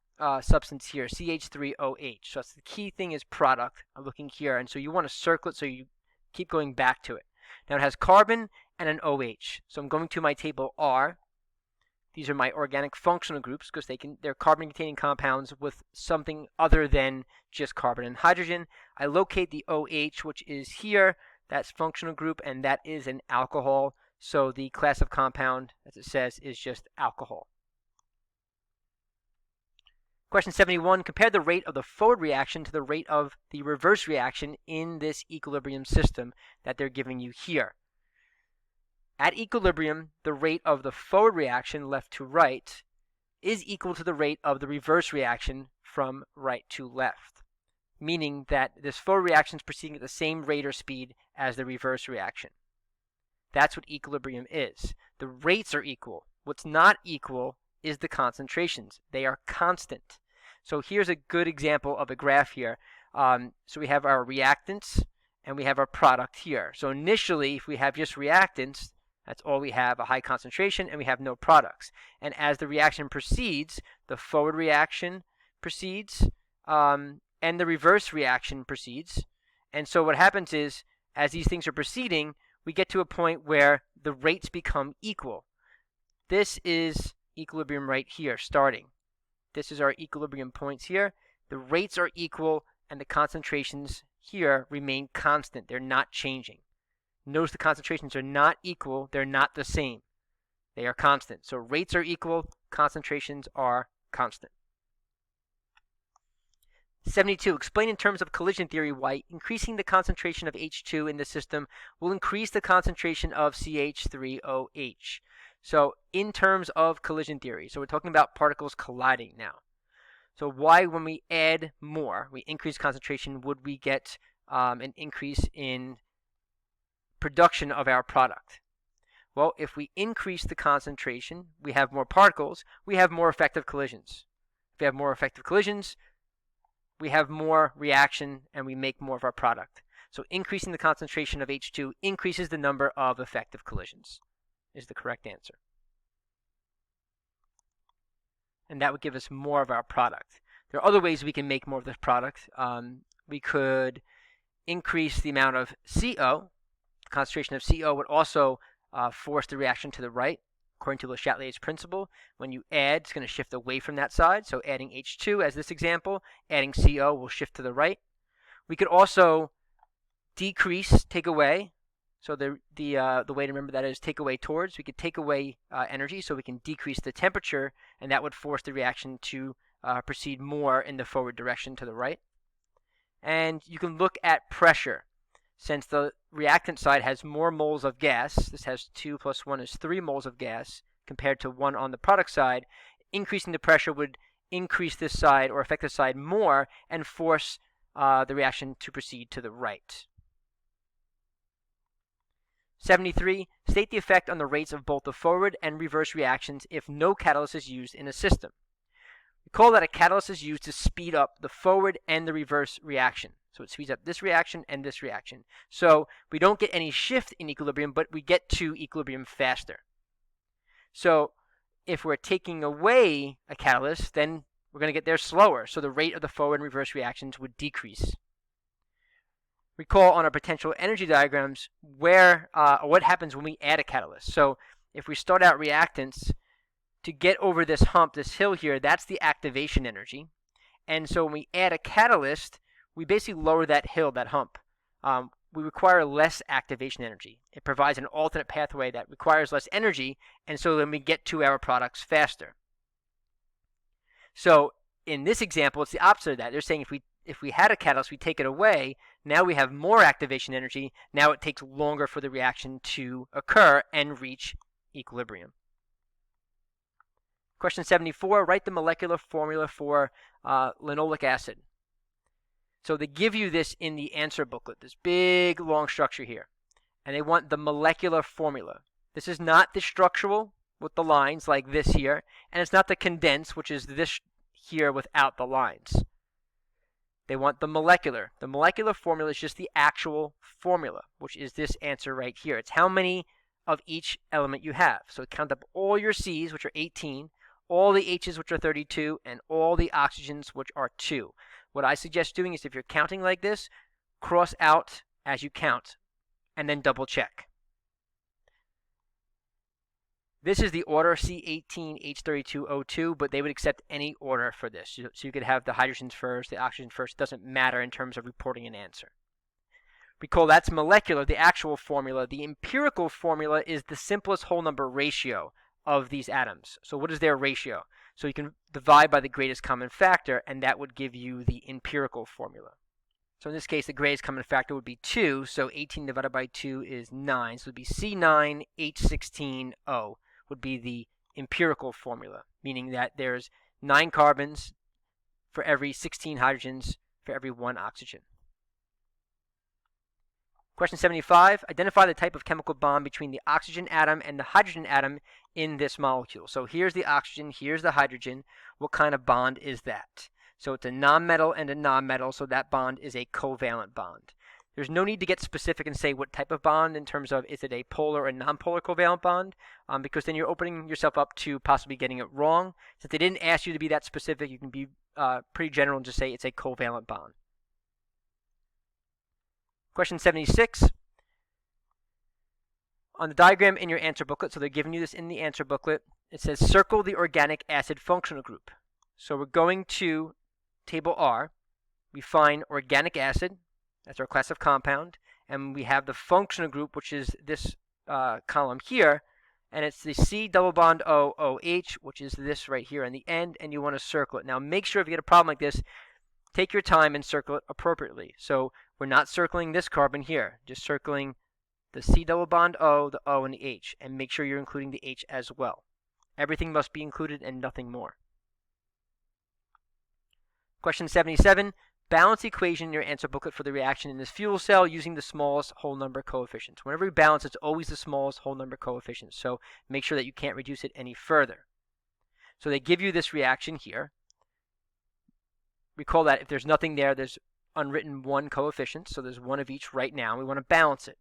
substance here, CH3OH. So that's the key thing, is product. I'm looking here, and so you want to circle it so you keep going back to it. Now it has carbon and an OH. So I'm going to my table R. These are my organic functional groups because they're carbon-containing compounds with something other than just carbon and hydrogen. I locate the OH, which is here. That's functional group, and that is an alcohol. So the class of compound, as it says, is just alcohol. Question 71, compare the rate of the forward reaction to the rate of the reverse reaction in this equilibrium system that they're giving you here. At equilibrium, the rate of the forward reaction, left to right, is equal to the rate of the reverse reaction from right to left, meaning that this forward reaction is proceeding at the same rate or speed as the reverse reaction. That's what equilibrium is. The rates are equal. What's not equal is the concentrations. They are constant. So here's a good example of a graph here. So we have our reactants and we have our product here. So initially, if we have just reactants, that's all we have, a high concentration, and we have no products. And as the reaction proceeds, the forward reaction proceeds, and the reverse reaction proceeds. And so what happens is, as these things are proceeding, we get to a point where the rates become equal. This is equilibrium right here, starting. This is our equilibrium points here. The rates are equal, and the concentrations here remain constant. They're not changing. Notice the concentrations are not equal. They're not the same. They are constant. So rates are equal. Concentrations are constant. 72. Explain in terms of collision theory why increasing the concentration of H2 in the system will increase the concentration of CH3OH. So in terms of collision theory, so we're talking about particles colliding now. So why, when we add more, we increase concentration, would we get an increase in production of our product? Well, if we increase the concentration, we have more particles, we have more effective collisions. If we have more effective collisions, we have more reaction and we make more of our product. So increasing the concentration of H2 increases the number of effective collisions, is the correct answer. And that would give us more of our product. There are other ways we can make more of this product. We could increase the amount of CO. The concentration of CO would also force the reaction to the right. According to Le Chatelier's principle, when you add, it's going to shift away from that side. So adding H2 as this example, adding CO will shift to the right. We could also decrease, take away. So the way to remember that is take away towards. We could take away energy, so we can decrease the temperature, and that would force the reaction to proceed more in the forward direction to the right. And you can look at pressure. Since the reactant side has more moles of gas, this has 2 plus 1 is 3 moles of gas compared to 1 on the product side, increasing the pressure would increase this side or affect this side more and force the reaction to proceed to the right. 73. State the effect on the rates of both the forward and reverse reactions if no catalyst is used in a system. Recall that a catalyst is used to speed up the forward and the reverse reaction. So it speeds up this reaction and this reaction. So we don't get any shift in equilibrium, but we get to equilibrium faster. So if we're taking away a catalyst, then we're going to get there slower. So the rate of the forward and reverse reactions would decrease. Recall on our potential energy diagrams where what happens when we add a catalyst. So if we start out reactants, to get over this hump, this hill here, that's the activation energy. And so when we add a catalyst, we basically lower that hill, that hump. We require less activation energy. It provides an alternate pathway that requires less energy, and so then we get to our products faster. So in this example, it's the opposite of that. They're saying if we had a catalyst, we take it away, now we have more activation energy. Now it takes longer for the reaction to occur and reach equilibrium. Question 74, write the molecular formula for linoleic acid. So they give you this in the answer booklet, this big long structure here. And they want the molecular formula. This is not the structural with the lines like this here. And it's not the condensed, which is this here without the lines. They want the molecular. The molecular formula is just the actual formula, which is this answer right here. It's how many of each element you have. So count up all your C's, which are 18, all the H's, which are 32, and all the oxygens, which are 2. What I suggest doing is if you're counting like this, cross out as you count, and then double check. This is the order C18H32O2, but they would accept any order for this. So you could have the hydrogens first, the oxygen first. It doesn't matter in terms of reporting an answer. Recall that's molecular, the actual formula. The empirical formula is the simplest whole number ratio of these atoms. So what is their ratio? So you can divide by the greatest common factor, and that would give you the empirical formula. So in this case, the greatest common factor would be 2. So 18 divided by 2 is 9. So it would be C9H16O would be the empirical formula, meaning that there's 9 carbons for every 16 hydrogens for every 1 oxygen. Question 75, identify the type of chemical bond between the oxygen atom and the hydrogen atom in this molecule. So here's the oxygen, here's the hydrogen. What kind of bond is that? So it's a nonmetal and a nonmetal, so that bond is a covalent bond. There's no need to get specific and say what type of bond in terms of is it a polar or nonpolar covalent bond, because then you're opening yourself up to possibly getting it wrong. Since they didn't ask you to be that specific, you can be pretty general and just say it's a covalent bond. Question 76. On the diagram in your answer booklet, so they're giving you this in the answer booklet, it says circle the organic acid functional group. So we're going to table R. We find organic acid, that's our class of compound, and we have the functional group, which is this column here, and it's the C double bond O OH, which is this right here on the end, and you want to circle it. Now make sure if you get a problem like this, take your time and circle it appropriately. So we're not circling this carbon here, just circling the C double bond O, the O, and the H, and make sure you're including the H as well. Everything must be included and nothing more. Question 77, balance the equation in your answer booklet for the reaction in this fuel cell using the smallest whole number coefficients. Whenever you balance, it's always the smallest whole number coefficients, so make sure that you can't reduce it any further. So they give you this reaction here. Recall that if there's nothing there, there's unwritten 1 coefficient, so there's 1 of each right now. We want to balance it.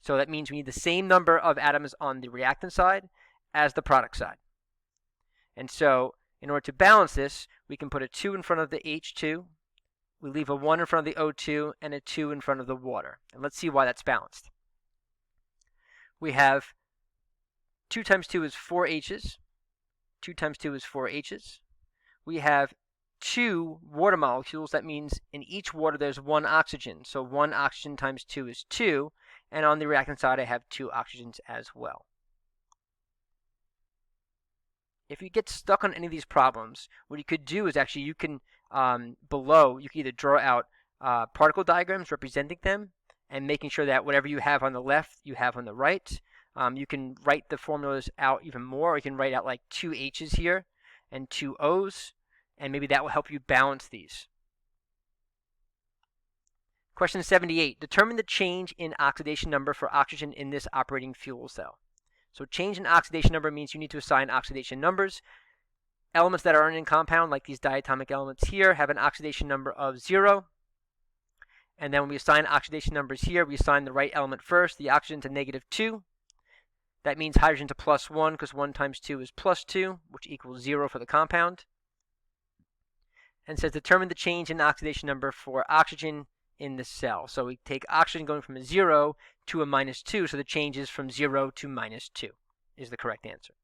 So that means we need the same number of atoms on the reactant side as the product side. And so in order to balance this, we can put a 2 in front of the H2, we leave a 1 in front of the O2, and a 2 in front of the water. And let's see why that's balanced. We have 2 times 2 is 4 H's. 2 times 2 is 4 H's. We have 2 water molecules. That means in each water there's 1 oxygen. So 1 oxygen times 2 is 2. And on the reactant side, I have 2 oxygens as well. If you get stuck on any of these problems, what you could do is actually you can, below, you can either draw out particle diagrams representing them and making sure that whatever you have on the left, you have on the right. You can write the formulas out even more, or you can write out like 2 H's here and 2 O's, and maybe that will help you balance these. Question 78, determine the change in oxidation number for oxygen in this operating fuel cell. So change in oxidation number means you need to assign oxidation numbers. Elements that are in a compound, like these diatomic elements here, have an oxidation number of 0. And then when we assign oxidation numbers here, we assign the right element first, the oxygen to -2. That means hydrogen to +1, because 1 times 2 is +2, which equals 0 for the compound. And says determine the change in oxidation number for oxygen in the cell. So we take oxygen going from a 0 to a -2, so the change is from 0 to -2 is the correct answer.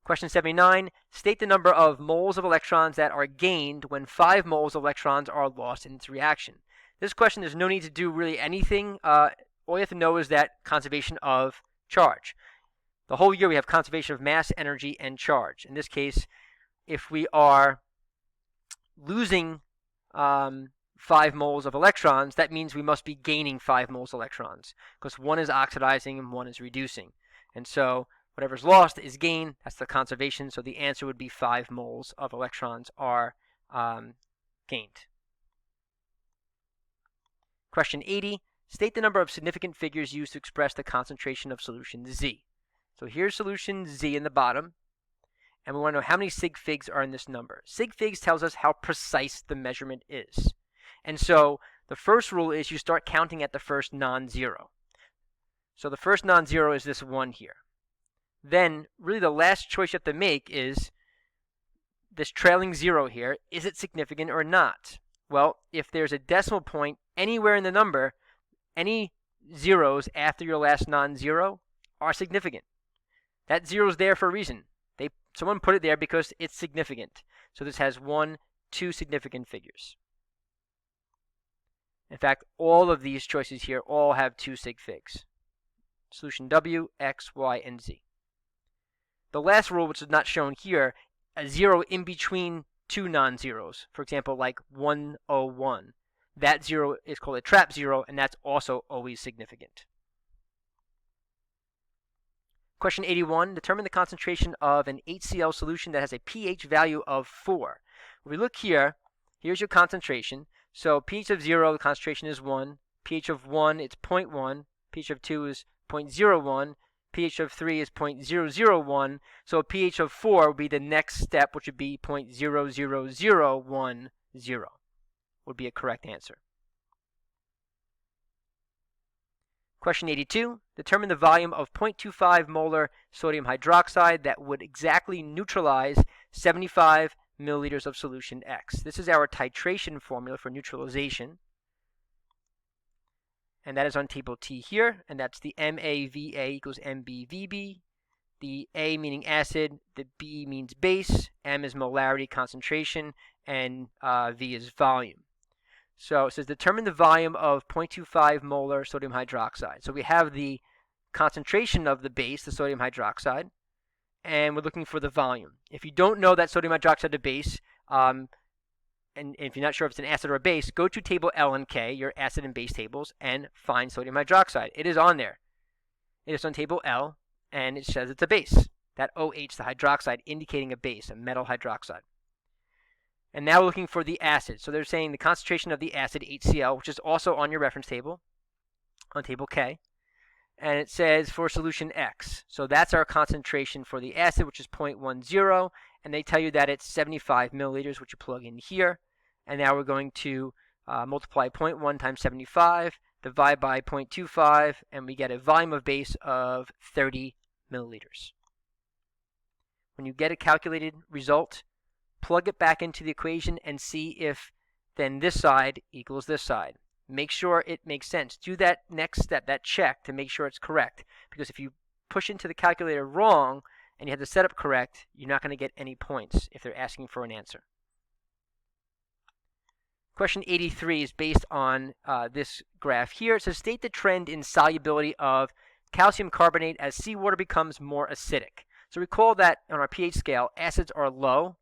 Question 79, state the number of moles of electrons that are gained when 5 moles of electrons are lost in its reaction. This question, there's no need to do really anything. All you have to know is that conservation of charge. The whole year we have conservation of mass, energy, and charge. In this case, if we are losing 5 moles of electrons, that means we must be gaining 5 moles of electrons, because 1 is oxidizing and 1 is reducing. And so whatever's lost is gained. That's the conservation. So the answer would be 5 moles of electrons are gained. Question 80, state the number of significant figures used to express the concentration of solution Z. So here's solution Z in the bottom, and we want to know how many sig figs are in this number. Sig figs tells us how precise the measurement is. And so the first rule is you start counting at the first non-zero. So the first non-zero is this 1 here. Then really the last choice you have to make is this trailing 0 here. Is it significant or not? Well, if there's a decimal point anywhere in the number, any zeros after your last non-zero are significant. That 0 is there for a reason. Someone put it there because it's significant. So this has 1, 2 significant figures. In fact, all of these choices here all have 2 sig figs. Solution W, X, Y, and Z. The last rule, which is not shown here, a 0 in between 2 non-zeros. For example, like 101. That 0 is called a trap 0, and that's also always significant. Question 81, determine the concentration of an HCl solution that has a pH value of 4. If we look here, here's your concentration. So pH of 0, the concentration is 1. pH of 1, it's 0.1. pH of 2 is 0.01. pH of 3 is 0.001. So a pH of 4 would be the next step, which would be 0.00010 would be a correct answer. Question 82, determine the volume of 0.25 molar sodium hydroxide that would exactly neutralize 75 milliliters of solution X. This is our titration formula for neutralization. And that is on table T here, and that's the MAVA equals MBVB. The A meaning acid, the B means base, M is molarity concentration, and V is volume. So it says determine the volume of 0.25 molar sodium hydroxide. So we have the concentration of the base, the sodium hydroxide, and we're looking for the volume. If you don't know that sodium hydroxide is a base, and if you're not sure if it's an acid or a base, go to table L and K, your acid and base tables, and find sodium hydroxide. It is on there. It is on table L, and it says it's a base. That OH, the hydroxide, indicating a base, a metal hydroxide. And now we're looking for the acid. So they're saying the concentration of the acid, HCl, which is also on your reference table, on table K. And it says for solution X. So that's our concentration for the acid, which is 0.10. And they tell you that it's 75 milliliters, which you plug in here. And now we're going to multiply 0.1 times 75, divide by 0.25, and we get a volume of base of 30 milliliters. When you get a calculated result, plug it back into the equation and see if then this side equals this side. Make sure it makes sense. Do that next step, that check, to make sure it's correct. Because if you push into the calculator wrong and you have the setup correct, you're not going to get any points if they're asking for an answer. Question 83 is based on this graph here. It says state the trend in solubility of calcium carbonate as seawater becomes more acidic. So recall that on our pH scale, acids are low.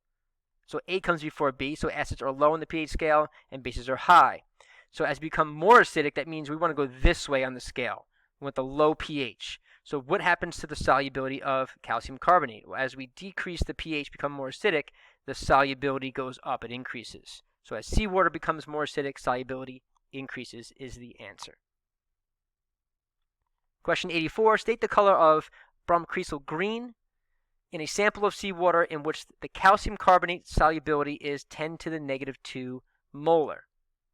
So A comes before B, so acids are low on the pH scale and bases are high. So as we become more acidic, that means we want to go this way on the scale. We want the low pH. So what happens to the solubility of calcium carbonate? Well, as we decrease the pH, become more acidic, the solubility goes up, it increases. So as seawater becomes more acidic, solubility increases is the answer. Question 84, state the color of bromocresol green in a sample of seawater in which the calcium carbonate solubility is 10 to the negative 2 molar.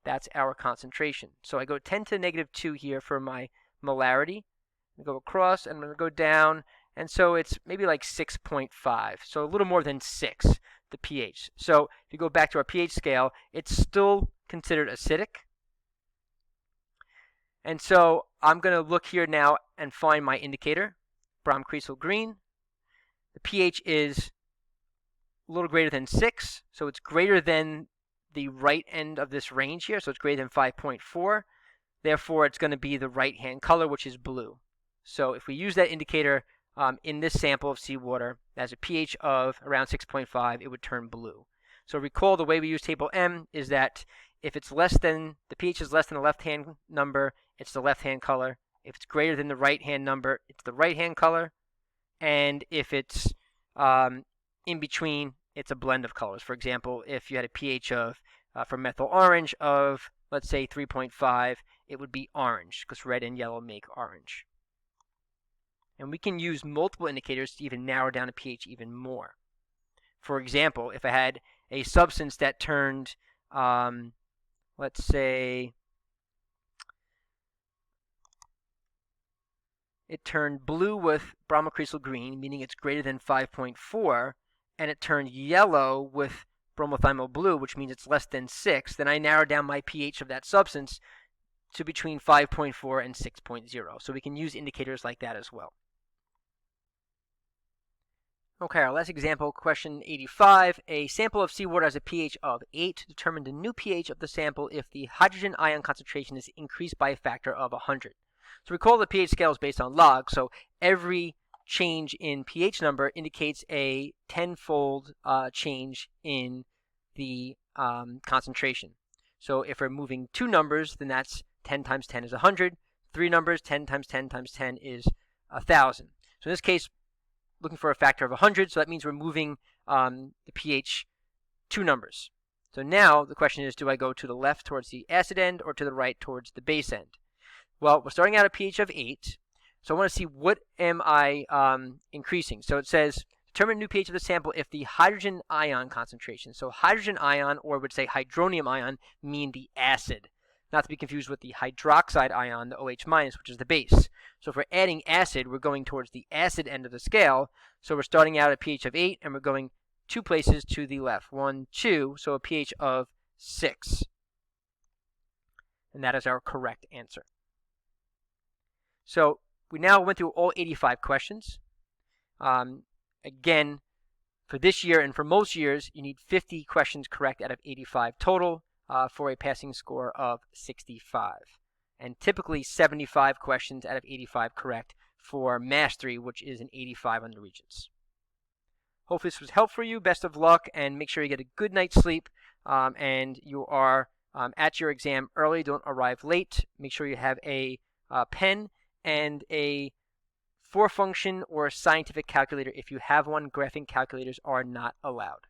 That's our concentration. So I go 10 to the negative 2 here for my molarity. I go across and I'm going to go down, and so it's maybe like 6.5, so a little more than 6, the pH. So if you go back to our pH scale, it's still considered acidic. And so I'm going to look here now and find my indicator, bromocresol green. The pH is a little greater than 6, so it's greater than the right end of this range here, so it's greater than 5.4. Therefore, it's going to be the right-hand color, which is blue. So if we use that indicator in this sample of seawater that has a pH of around 6.5, it would turn blue. So recall the way we use table M is that if it's less than, the pH is less than the left-hand number, it's the left-hand color. If it's greater than the right-hand number, it's the right-hand color. And if it's in between, it's a blend of colors. For example, if you had a pH of, for methyl orange of, let's say, 3.5, it would be orange, because red and yellow make orange. And we can use multiple indicators to even narrow down a pH even more. For example, if I had a substance that turned, let's say, it turned blue with bromocresol green, meaning it's greater than 5.4, and it turned yellow with bromothymol blue, which means it's less than 6, then I narrow down my pH of that substance to between 5.4 and 6.0. So we can use indicators like that as well. Okay, our last example, question 85. A sample of seawater has a pH of 8. Determine the new pH of the sample if the hydrogen ion concentration is increased by a factor of 100. So recall the pH scale is based on log, so every change in pH number indicates a 10-fold change in the concentration. So if we're moving 2 numbers, then that's 10 times 10 is 100. 3 numbers, 10 times 10 times 10 is 1,000. So in this case, looking for a factor of 100, so that means we're moving the pH 2 numbers. So now the question is, do I go to the left towards the acid end or to the right towards the base end? Well, we're starting out at a pH of 8, so I want to see what am I increasing. So it says, determine new pH of the sample if the hydrogen ion concentration. So hydrogen ion, or would say hydronium ion, mean the acid, not to be confused with the hydroxide ion, the OH minus, which is the base. So if we're adding acid, we're going towards the acid end of the scale. So we're starting out at a pH of 8, and we're going 2 places to the left. 1, 2, so a pH of 6. And that is our correct answer. So we now went through all 85 questions. Again, for this year and for most years, you need 50 questions correct out of 85 total for a passing score of 65. And typically 75 questions out of 85 correct for mastery, which is an 85 on the Regents. Hope this was helpful for you. Best of luck, and make sure you get a good night's sleep and you are at your exam early. Don't arrive late. Make sure you have a pen and a 4-function or scientific calculator. If you have one, graphing calculators are not allowed.